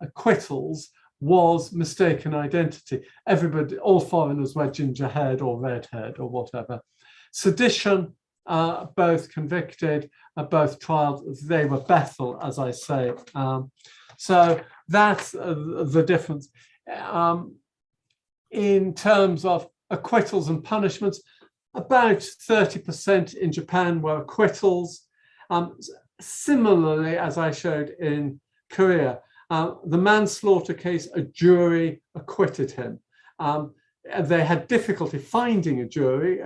acquittals was mistaken identity. Everybody, all foreigners were ginger-haired or red-haired or whatever. Sedition, both convicted, both tried. They were Bethel, as I say. So that's the difference. In terms of acquittals and punishments, about 30% in Japan were acquittals. Similarly, as I showed in Korea, the manslaughter case, a jury acquitted him. they had difficulty finding a jury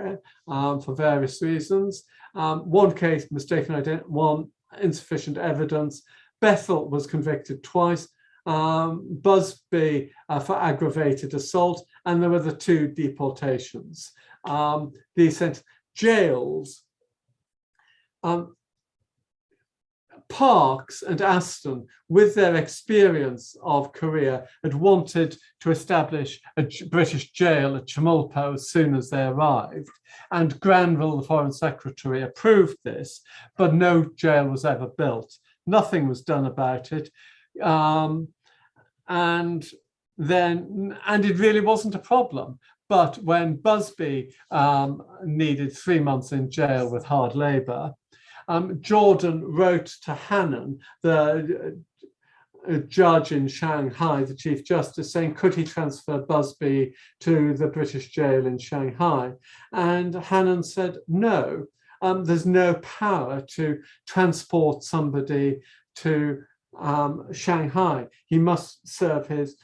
for various reasons. One case, mistaken identity, one insufficient evidence. Bethel was convicted twice. Busby for aggravated assault, and there were the 2 deportations. These sent jails. Parks and Aston, with their experience of Korea, had wanted to establish a British jail at Chemulpo as soon as they arrived. And Granville, the Foreign Secretary, approved this, but no jail was ever built. Nothing was done about it. And it really wasn't a problem. But when Busby needed 3 months in jail with hard labor, Jordan wrote to Hannan, the judge in Shanghai, the Chief Justice, saying, could he transfer Busby to the British jail in Shanghai? And Hannan said, no, there's no power to transport somebody to Shanghai. He must serve his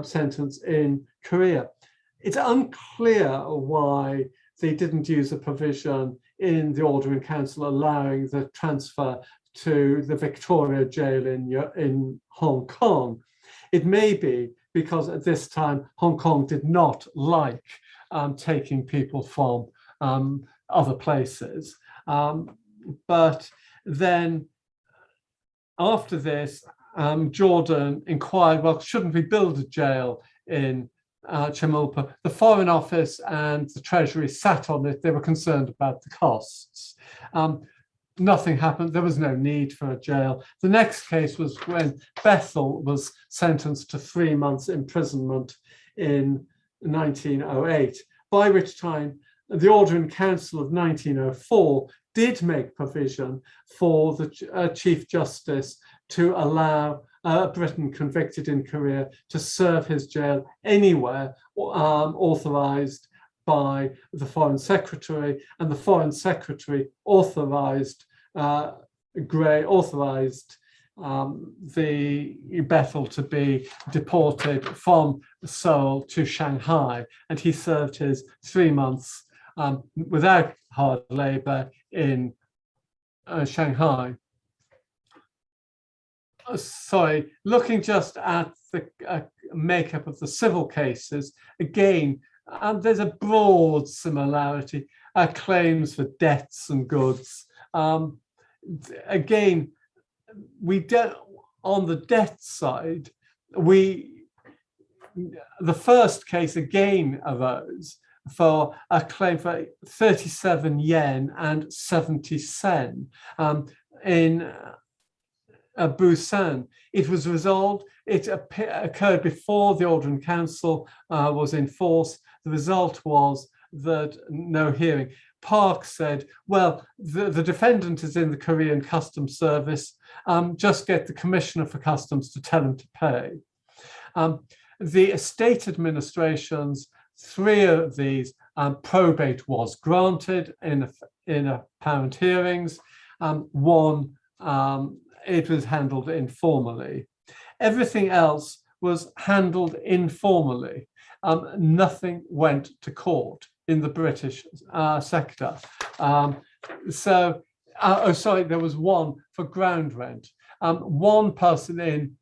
sentence in Korea. It's unclear why they didn't use a provision in the Order in Council allowing the transfer to the Victoria jail in Hong Kong. It may be because at this time Hong Kong did not like taking people from other places. But then after this, Jordan inquired, well, shouldn't we build a jail in Chemulpo? The Foreign Office and the Treasury sat on it. They were concerned about the costs. Nothing happened. There was no need for a jail. The next case was when Bethel was sentenced to 3 months imprisonment in 1908, by which time the Order in Council of 1904 did make provision for the Chief Justice to allow Britain convicted in Korea to serve his jail anywhere authorized by the Foreign Secretary, and the Foreign Secretary authorized the Bethel to be deported from Seoul to Shanghai, and he served his 3 months without hard labor in Shanghai. Sorry, looking just at the makeup of the civil cases, again, there's a broad similarity, claims for debts and goods. Again, we don't, on the debt side, the first case again arose for a claim for 37 yen and 70 sen in Busan. It was resolved. It occurred before the Order in Council was in force. The result was that no hearing. Parks said, well, the defendant is in the Korean Customs Service. Just get the Commissioner for Customs to tell him to pay. The estate administrations, 3 of these, probate was granted in apparent hearings. One, it was handled informally. Everything else was handled informally. Nothing went to court in the British sector. There was one for ground rent. One person in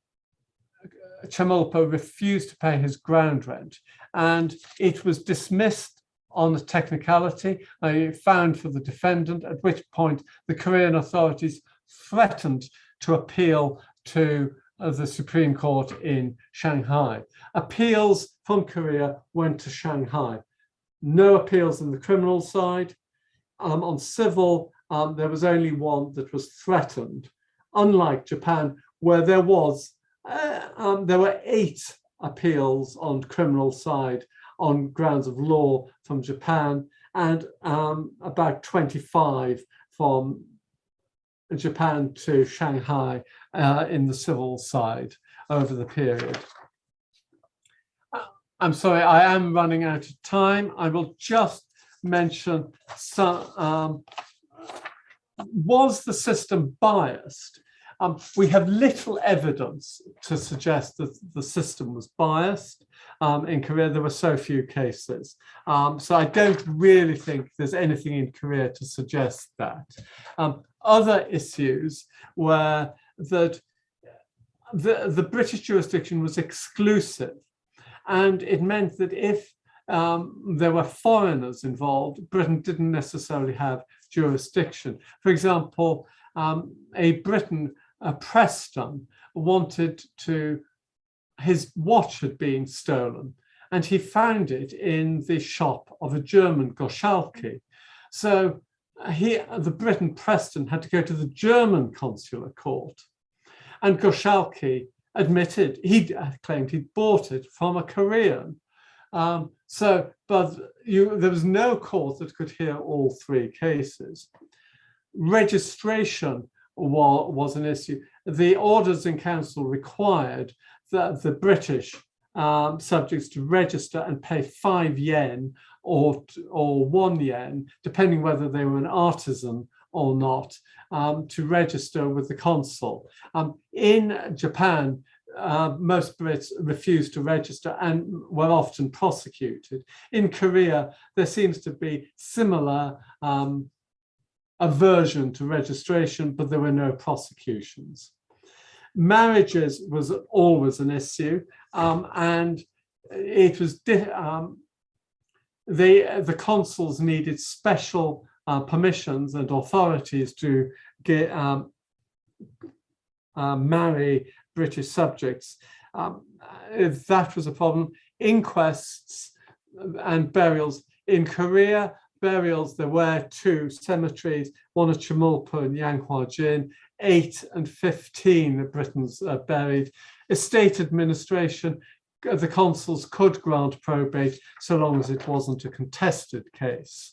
Chemulpo refused to pay his ground rent, and it was dismissed on a technicality, found for the defendant, at which point the Korean authorities threatened to appeal to the Supreme Court in Shanghai. Appeals from Korea went to Shanghai. No appeals on the criminal side. On civil, there was only one that was threatened. Unlike Japan, where there were 8 appeals on criminal side on grounds of law from Japan, and about 25 from Japan to Shanghai in the civil side over the period. I'm sorry, I am running out of time. I will just mention some, was the system biased? We have little evidence to suggest that the system was biased. In Korea, there were so few cases. So I don't really think there's anything in Korea to suggest that. Other issues were that the British jurisdiction was exclusive, and it meant that if there were foreigners involved, Britain didn't necessarily have jurisdiction. For example, a Briton, Preston, wanted to, his watch had been stolen, and he found it in the shop of a German Goschalki. So the Briton Preston had to go to the German consular court, and Goschalki admitted, he claimed he'd bought it from a Korean. But there was no court that could hear all three cases. Registration was an issue. The orders in council required that the British subjects to register and pay 5 yen or 1 yen, depending whether they were an artisan or not, to register with the consul. In Japan, most Brits refused to register and were often prosecuted. In Korea, there seems to be similar aversion to registration, but there were no prosecutions. Marriages was always an issue, and it was the consuls needed special permissions and authorities to get marry British subjects. That was a problem. Inquests and burials. In Korea, burials, there were 2 cemeteries, one at Chemulpo and Yanghwa-jin, 8 and 15 that Britons buried. Estate administration, the consuls could grant probate so long as it wasn't a contested case.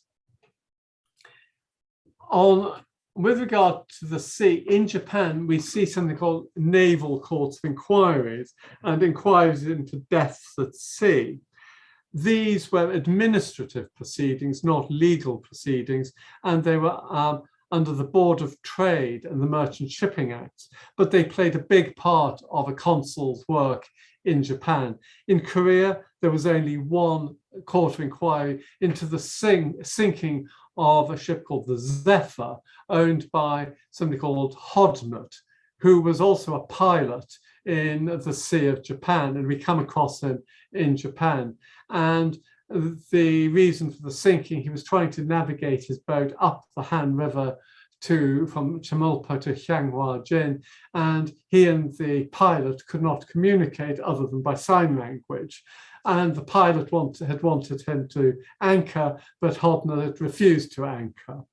With regard to the sea, in Japan, we see something called naval courts of inquiries and inquiries into deaths at sea. These were administrative proceedings, not legal proceedings, and they were under the Board of Trade and the Merchant Shipping Acts, but they played a big part of a consul's work in Japan. In Korea, there was only one court of inquiry into the sinking of a ship called the Zephyr, owned by somebody called Hodnut, who was also a pilot in the Sea of Japan, and we come across him in Japan. And the reason for the sinking, he was trying to navigate his boat up the Han River from Chemulpo to Yanghwa-jin, and he and the pilot could not communicate other than by sign language. And the pilot had wanted him to anchor, but Hodnut had refused to anchor.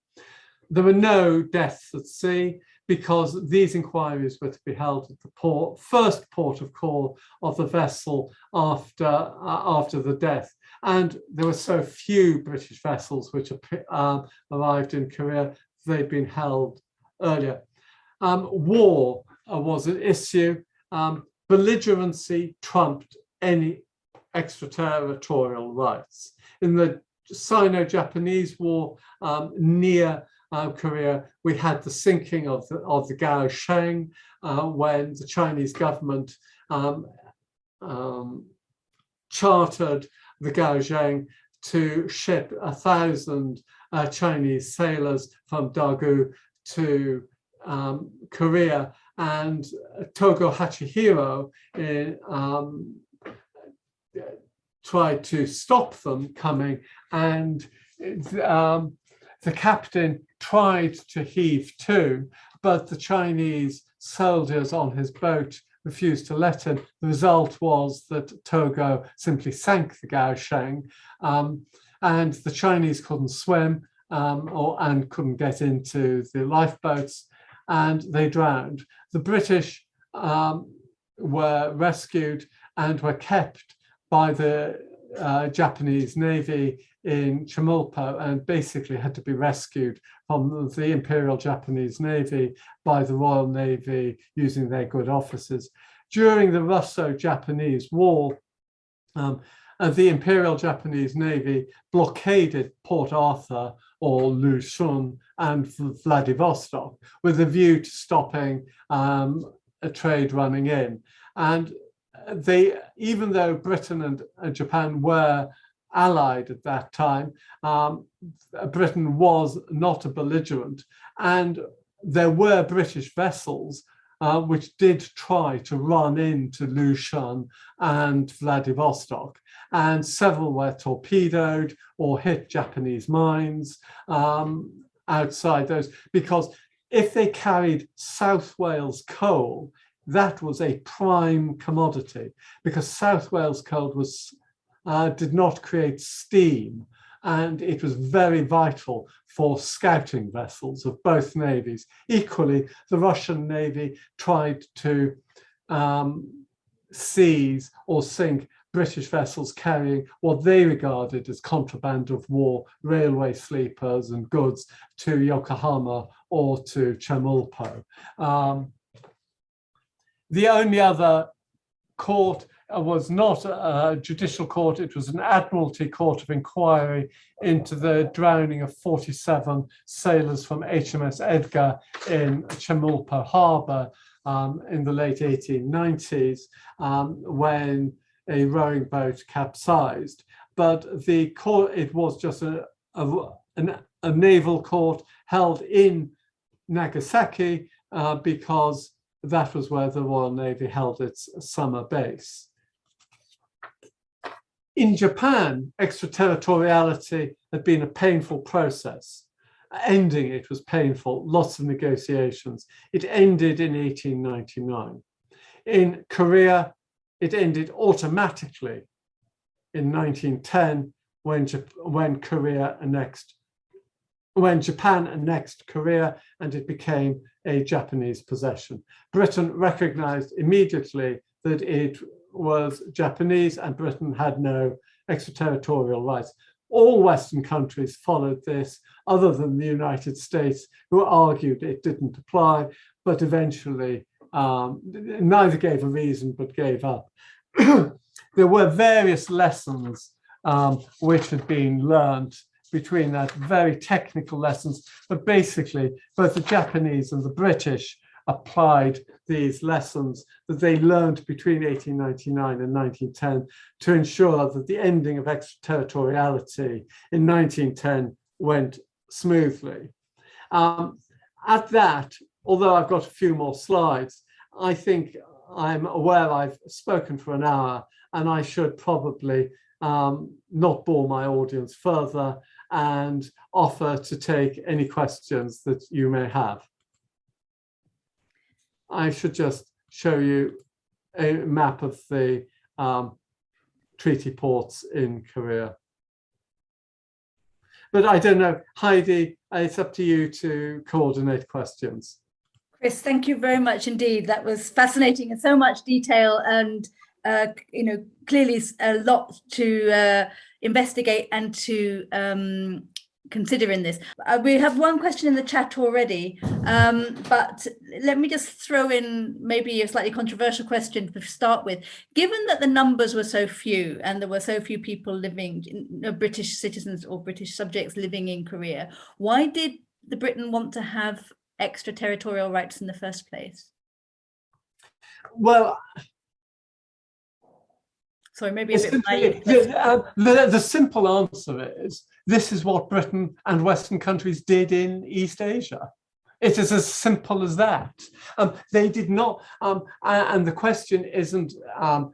There were no deaths at sea because these inquiries were to be held at the first port of call of the vessel after the death. And there were so few British vessels which arrived in Korea, they'd been held earlier. War was an issue. Belligerency trumped any extraterritorial rights. In the Sino-Japanese War near Korea, we had the sinking of the Kaohsiung when the Chinese government chartered the Kaohsiung to ship 1,000 Chinese sailors from Daegu to Korea, and Togo Hachihiro tried to stop them coming, and the captain tried to heave to, but the Chinese soldiers on his boat refused to let him. The result was that Togo simply sank the Kaohsiung, and the Chinese couldn't swim and couldn't get into the lifeboats, and they drowned. The British were rescued and were kept by the Japanese Navy in Chemulpo, and basically had to be rescued from the Imperial Japanese Navy by the Royal Navy using their good officers. During the Russo-Japanese War, the Imperial Japanese Navy blockaded Port Arthur or Lushun and Vladivostok, with a view to stopping a trade running in. And even though Britain and Japan were allied at that time, Britain was not a belligerent, and there were British vessels which did try to run into Lushan and Vladivostok, and several were torpedoed or hit Japanese mines outside those, because if they carried South Wales coal, that was a prime commodity, because South Wales coal did not create steam, and it was very vital for scouting vessels of both navies. Equally, the Russian Navy tried to seize or sink British vessels carrying what they regarded as contraband of war, railway sleepers and goods, to Yokohama or to Chemulpo. The only other court was not a judicial court, it was an Admiralty court of inquiry into the drowning of 47 sailors from HMS Edgar in Chemulpo Harbour in the late 1890s, when a rowing boat capsized. But the court, it was just a naval court held in Nagasaki because that was where the Royal Navy held its summer base. In Japan, extraterritoriality had been a painful process. Ending it was painful, lots of negotiations. It ended in 1899. In Korea, it ended automatically in 1910 when Japan annexed Korea and it became a Japanese possession. Britain recognized immediately that it was Japanese and Britain had no extraterritorial rights. All Western countries followed this, other than the United States, who argued it didn't apply, but eventually neither gave a reason but gave up. There were various lessons which had been learned between that, very technical lessons, but basically both the Japanese and the British applied these lessons that they learned between 1899 and 1910 to ensure that the ending of extraterritoriality in 1910 went smoothly. At that, although I've got a few more slides, I think I'm aware I've spoken for an hour and I should probably not bore my audience further and offer to take any questions that you may have. I should just show you a map of the treaty ports in Korea. But I don't know, Heidi, it's up to you to coordinate questions. Chris, thank you very much indeed. That was fascinating and so much detail, and clearly a lot to investigate and to consider in this. We have one question in the chat already, but let me just throw in maybe a slightly controversial question to start with. Given that the numbers were so few and there were so few people living, British citizens or British subjects living in Korea, why did the Britain want to have extraterritorial rights in the first place? Well, sorry, maybe a bit naive. The simple answer is this is what Britain and Western countries did in East Asia. It is as simple as that. They did not, and the question isn't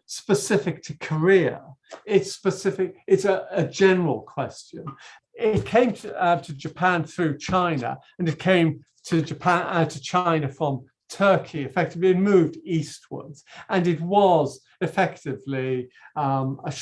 specific to Korea. It's specific. It's a general question. It came to Japan through China, and it came to Japan to China from Turkey. Effectively, it moved eastwards, and it was effectively a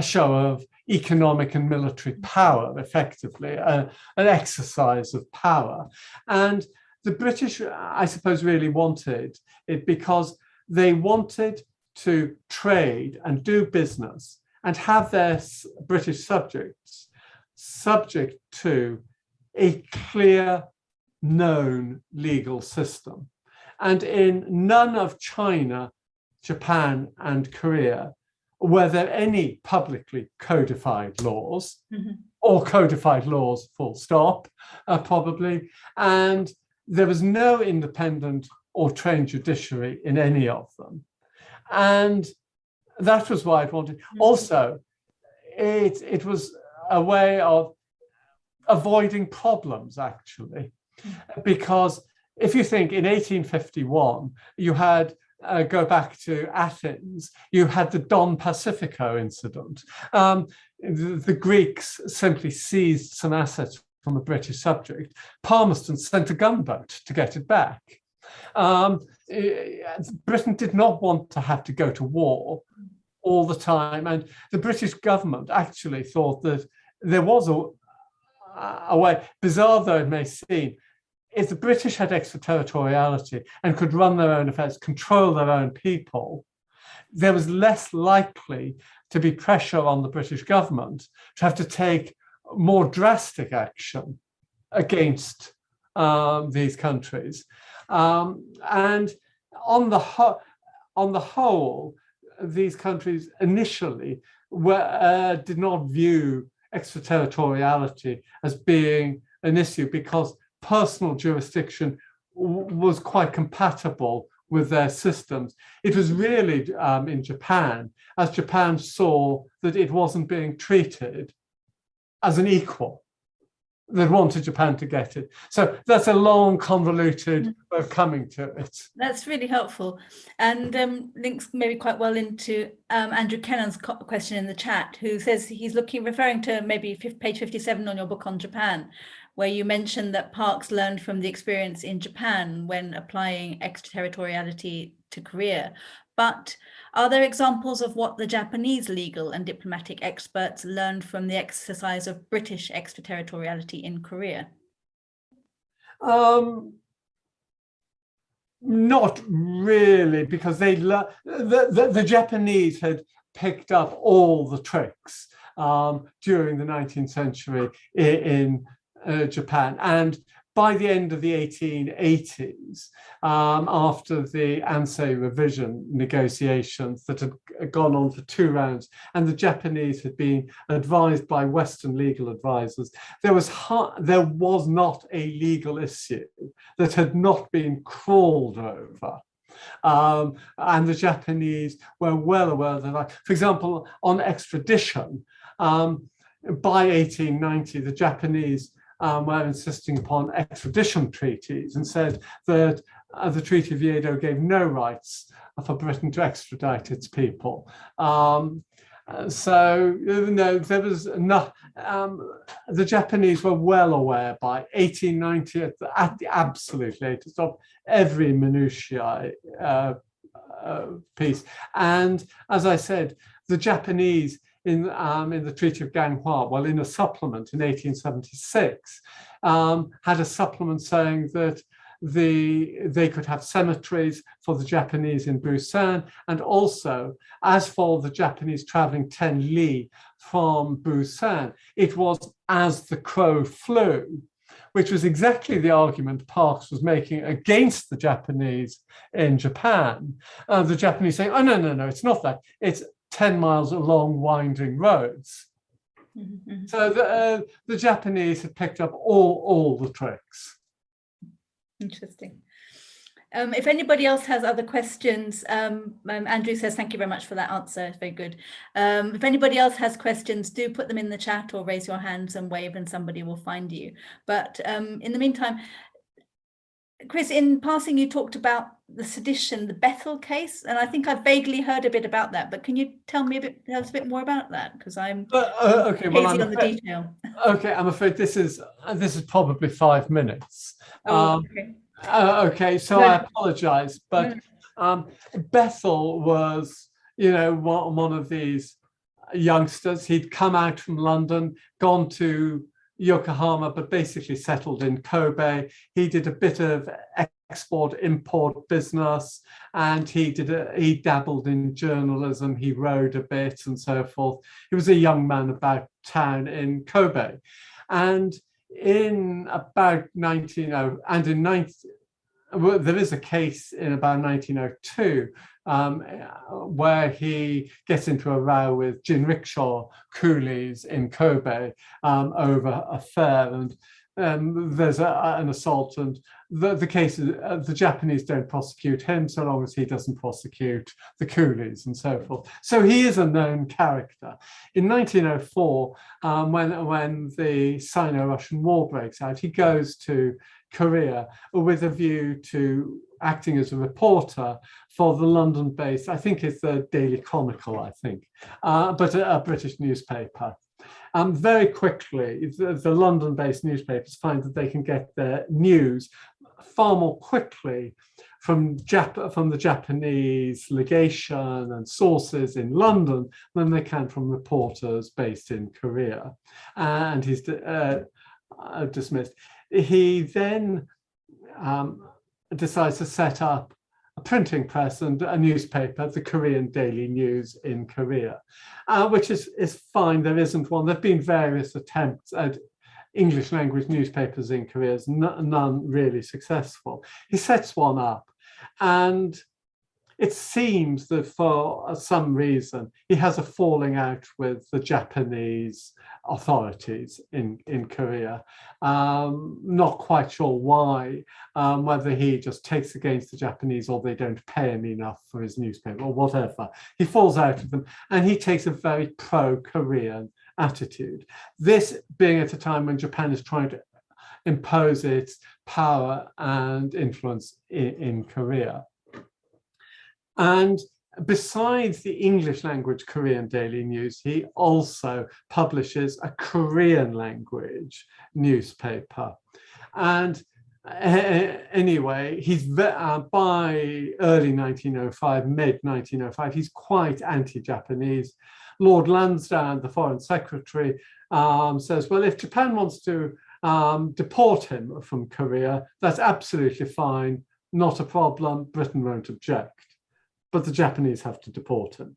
show of economic and military power, effectively, an exercise of power. And the British, I suppose, really wanted it because they wanted to trade and do business and have their British subjects subject to a clear, known legal system. And in none of China, Japan, and Korea were there any publicly codified laws, or codified laws, full stop, probably, and there was no independent or trained judiciary in any of them. And that was why I wanted. Also, it was a way of avoiding problems, actually, because if you think in 1851, you had, go back to Athens, you had the Don Pacifico incident. The Greeks simply seized some assets from a British subject. Palmerston sent a gunboat to get it back. Britain did not want to have to go to war all the time, and the British government actually thought that there was a way, bizarre though it may seem, if the British had extraterritoriality and could run their own affairs, control their own people, there was less likely to be pressure on the British government to have to take more drastic action against these countries. And on the whole, these countries initially did not view extraterritoriality as being an issue because personal jurisdiction was quite compatible with their systems. It was really in Japan, as Japan saw that it wasn't being treated as an equal, that wanted Japan to get it. So that's a long, convoluted way of coming to it. That's really helpful, and links maybe quite well into Andrew Kennan's question in the chat, who says he's referring to maybe page 57 on your book on Japan, where you mentioned that Parkes learned from the experience in Japan when applying extraterritoriality to Korea. But are there examples of what the Japanese legal and diplomatic experts learned from the exercise of British extraterritoriality in Korea? Not really, because the Japanese had picked up all the tricks during the 19th century in Japan. And by the end of the 1880s, after the Ansei revision negotiations that had gone on for 2 rounds, and the Japanese had been advised by Western legal advisors, there was not a legal issue that had not been crawled over. And the Japanese were well aware that, like, for example, on extradition, by 1890, the Japanese were insisting upon extradition treaties and said that the Treaty of Yedo gave no rights for Britain to extradite its people. So no, there was not. The Japanese were well aware by 1890, at the absolute latest, of every minutiae piece. And as I said, the Japanese in the Treaty of Ganghwa, well, in a supplement in 1876, had a supplement saying that they could have cemeteries for the Japanese in Busan, and also, as for the Japanese traveling 10 li from Busan, it was as the crow flew, which was exactly the argument Parkes was making against the Japanese in Japan. The Japanese saying, oh, no, it's not that. It's 10 miles along winding roads. Mm-hmm. So the Japanese had picked up all the tricks. Interesting. If anybody else has other questions, Andrew says, thank you very much for that answer. It's very good. If anybody else has questions, do put them in the chat or raise your hands and wave and somebody will find you. But in the meantime, Chris, in passing, you talked about the sedition, the Bethel case, and I think I've vaguely heard a bit about that. But can you tell us a bit more about that? Because I'm okay, well, hazy on the detail. Okay, I'm afraid this is probably 5 minutes. Okay. Okay, so I apologize, but Bethel was, one of these youngsters. He'd come out from London, gone to Yokohama, but basically settled in Kobe. He did a bit of export-import business, and he dabbled in journalism. He rode a bit and so forth. He was a young man about town in Kobe, and in about 1900, there is a case in about 1902 where he gets into a row with jinrickshaw coolies in Kobe over a fare, and there's an assault, and the case is the Japanese don't prosecute him so long as he doesn't prosecute the coolies and so forth. So he is a known character. In 1904, when the Sino-Russian War breaks out, he goes to Korea with a view to acting as a reporter for the London-based, I think it's the Daily Chronicle, I think, but a British newspaper. Very quickly, the London-based newspapers find that they can get their news far more quickly from the Japanese legation and sources in London than they can from reporters based in Korea. And he's dismissed. He then decides to set up a printing press and a newspaper, the Korean Daily News in Korea, which is fine. There isn't one. There have been various attempts at English language newspapers in Korea, none really successful. He sets one up, and it seems that for some reason he has a falling out with the Japanese authorities in Korea. Not quite sure why, whether he just takes against the Japanese or they don't pay him enough for his newspaper or whatever. He falls out with them, and he takes a very pro-Korean attitude. This being at a time when Japan is trying to impose its power and influence in Korea. And besides the English language Korean Daily News, he also publishes a Korean language newspaper. And anyway, he's by early 1905, mid 1905, he's quite anti-Japanese. Lord Lansdowne, the Foreign Secretary, says, well, if Japan wants to deport him from Korea, that's absolutely fine, not a problem, Britain won't object. But the Japanese have to deport him.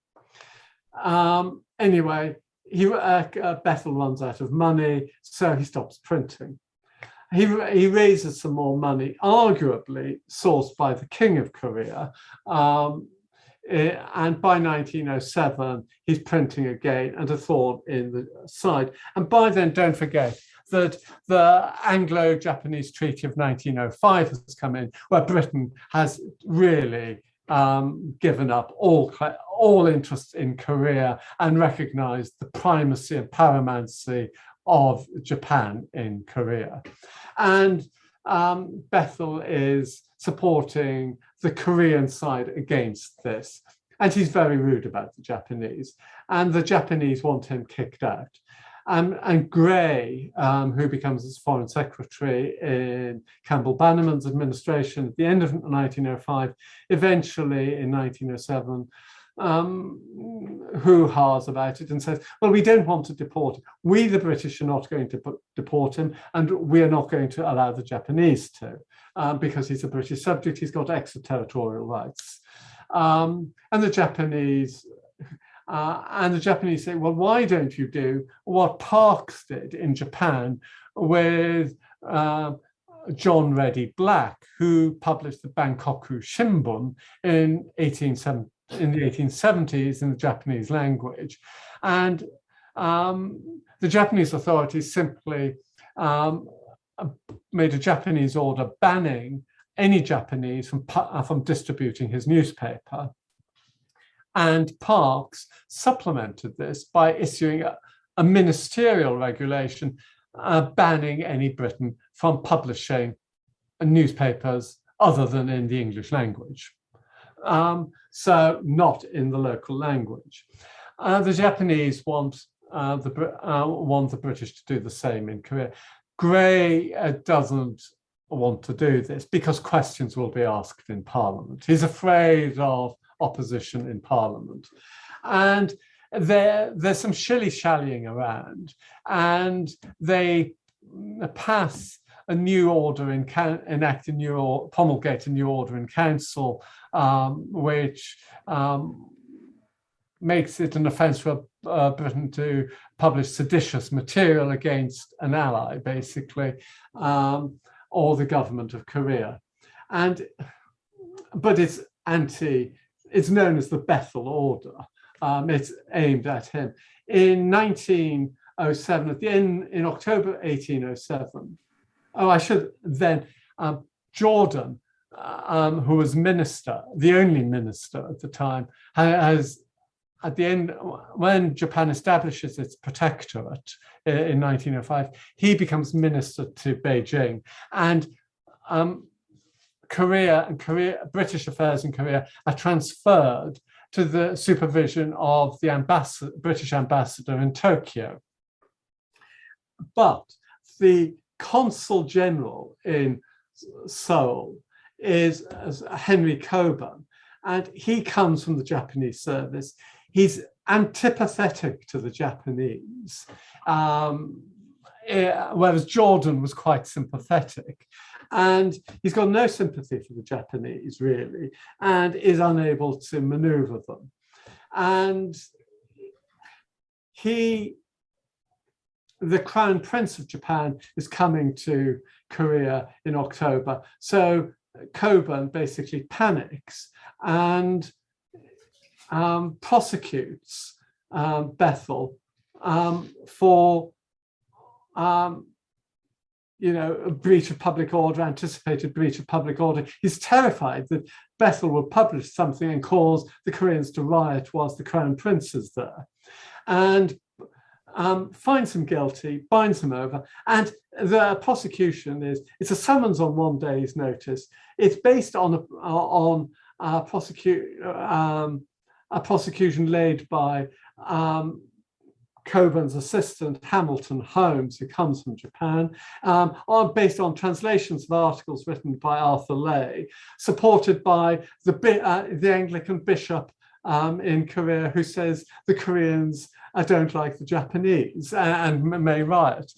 Anyway, Bethel runs out of money, so he stops printing. He raises some more money, arguably sourced by the King of Korea, and by 1907, he's printing again and a thorn in the side. And by then, don't forget that the Anglo-Japanese Treaty of 1905 has come in, where Britain has really given up all interest in Korea and recognized the primacy and paramountcy of Japan in Korea. And Bethel is supporting the Korean side against this. And he's very rude about the Japanese. And the Japanese want him kicked out. And Grey, who becomes his foreign secretary in Campbell Bannerman's administration at the end of 1905, eventually in 1907, hoo-ha's about it and says, well, we don't want to deport him. We, the British, are not going to deport him, and we are not going to allow the Japanese to, because he's a British subject, he's got extraterritorial rights. And the Japanese say, well, why don't you do what Parkes did in Japan with John Reddy Black, who published the Bangkoku Shimbun in the 1870s in the Japanese language. And the Japanese authorities simply made a Japanese order banning any Japanese from distributing his newspaper. And Parkes supplemented this by issuing a ministerial regulation banning any Briton from publishing newspapers other than in the English language. So not in the local language. The Japanese want the British to do the same in Korea. Grey doesn't want to do this because questions will be asked in Parliament. He's afraid of opposition in Parliament. And there's some shilly-shallying around, and they pass a new order promulgate a new order in council, which makes it an offence for Britain to publish seditious material against an ally, basically, or the government of Korea. But it's it's known as the Bethel Order. It's aimed at him. In 1907, in October 1807, Jordan, who was minister, the only minister at the time, has, at the end, when Japan establishes its protectorate in 1905, he becomes minister to Beijing. And British affairs in Korea are transferred to the supervision of the British ambassador in Tokyo. But the consul general in Seoul is Henry Coburn, and he comes from the Japanese service. He's antipathetic to the Japanese, whereas Jordan was quite sympathetic. And he's got no sympathy for the Japanese, really, and is unable to maneuver them. And the Crown Prince of Japan is coming to Korea in October. So Coburn basically panics and prosecutes Bethel for a breach of public order, anticipated breach of public order. He's terrified that Bethel will publish something and cause the Koreans to riot whilst the Crown Prince is there. And finds him guilty, binds him over, and the prosecution it's a summons on 1 day's notice. It's based on a prosecution laid by Coburn's assistant, Hamilton Holmes, who comes from Japan, based on translations of articles written by Arthur Lay, supported by the Anglican bishop in Korea, who says the Koreans don't like the Japanese and may riot.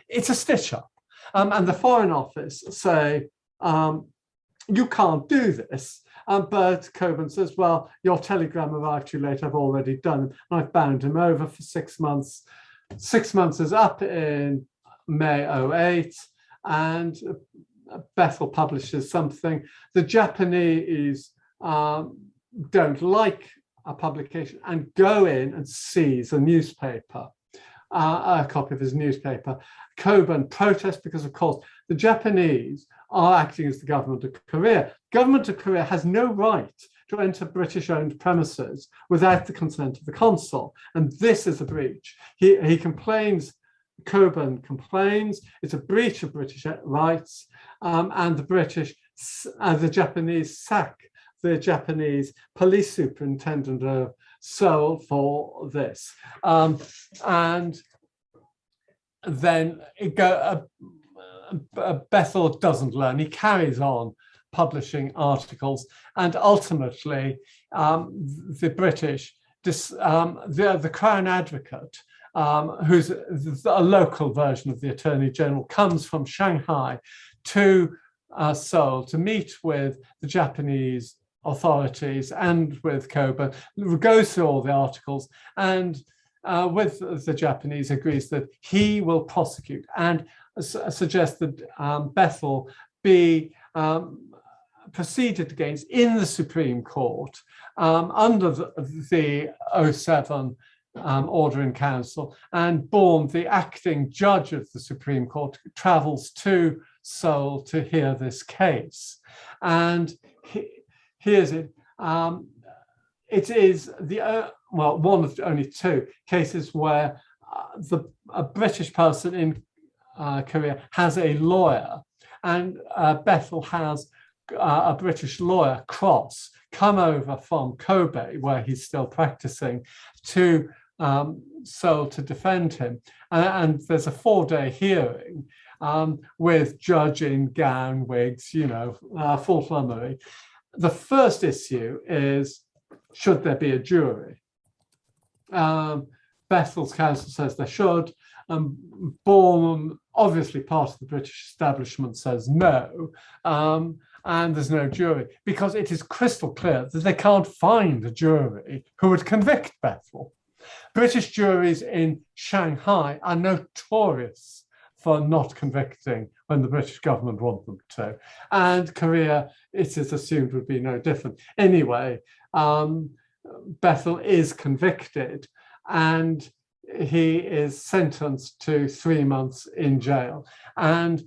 It's a stitch-up. And the Foreign Office say, you can't do this. But Coburn says, well, your telegram arrived too late. I've already done it. I've bound him over for 6 months. 6 months is up in May 2008, and Bethel publishes something. The Japanese don't like a publication and go in and seize a newspaper, a copy of his newspaper. Coburn protests because, of course, the Japanese are acting as the government of Korea. Government of Korea has no right to enter British-owned premises without the consent of the consul, and this is a breach. He complains, Coburn complains, it's a breach of British rights, and the Japanese sack the Japanese police superintendent of Seoul for this. And then Bethel doesn't learn. He carries on publishing articles, and ultimately the British, the Crown Advocate, who's a local version of the Attorney General, comes from Shanghai to Seoul to meet with the Japanese authorities and with Coburn, goes through all the articles, and with the Japanese agrees that he will prosecute and suggests that Bethel be proceeded against in the Supreme Court under the 07 Order in Council, and Bourne, the acting judge of the Supreme Court, travels to Seoul to hear this case. And here's it. It is one of only two cases where a British person in Korea has a lawyer, and Bethel has a British lawyer, Cross, come over from Kobe, where he's still practicing, to Seoul to defend him. And there's a 4-day hearing with judge in gown, wigs, full flummery. The first issue is, should there be a jury? Bethel's counsel says there should. Bourne, obviously part of the British establishment, says no. And there's no jury, because it is crystal clear that they can't find a jury who would convict Bethel. British juries in Shanghai are notorious for not convicting when the British government want them to. And Korea, it is assumed, would be no different. Anyway, Bethel is convicted and he is sentenced to 3 months in jail. And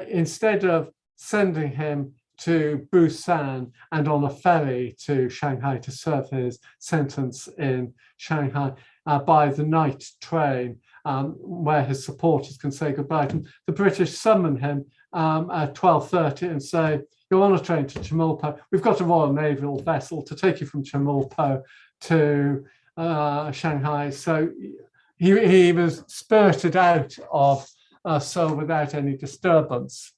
instead of sending him to Busan and on a ferry to Shanghai to serve his sentence in Shanghai by the night train, where his supporters can say goodbye to him, the British summon him at 12:30 and say, "You're on a train to Chemulpo. We've got a Royal Naval vessel to take you from Chemulpo to Shanghai." So he was spirited out of Seoul without any disturbance.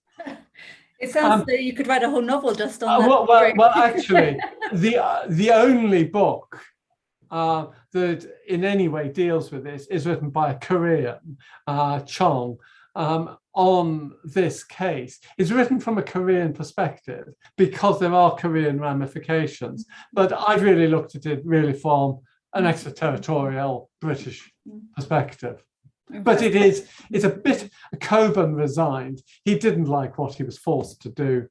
It sounds like you could write a whole novel just on that. Well, actually, the only book that in any way deals with this is written by a Korean, Chong, on this case. It's written from a Korean perspective because there are Korean ramifications, but I've really looked at it really from an extraterritorial British perspective. But it's a bit, Cockburn resigned. He didn't like what he was forced to do.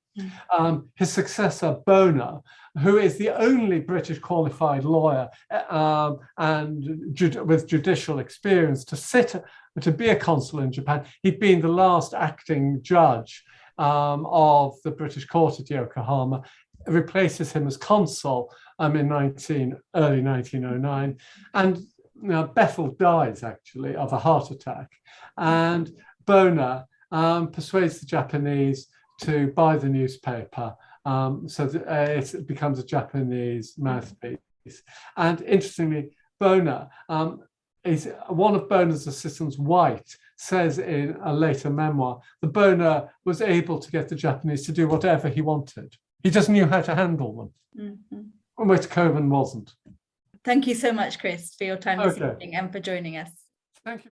His successor, Bonar, who is the only British qualified lawyer and with judicial experience to be a consul in Japan. He'd been the last acting judge of the British court at Yokohama, replaces him as consul in early 1909. And Bethel dies actually of a heart attack, and Bonar persuades the Japanese to buy the newspaper so that it becomes a Japanese mouthpiece. And interestingly, Bonar is one of Bonar's assistants, White, says in a later memoir that Bonar was able to get the Japanese to do whatever he wanted. He just knew how to handle them, which Cockburn wasn't. Thank you so much, Chris, for your time this evening and for joining us. Thank you.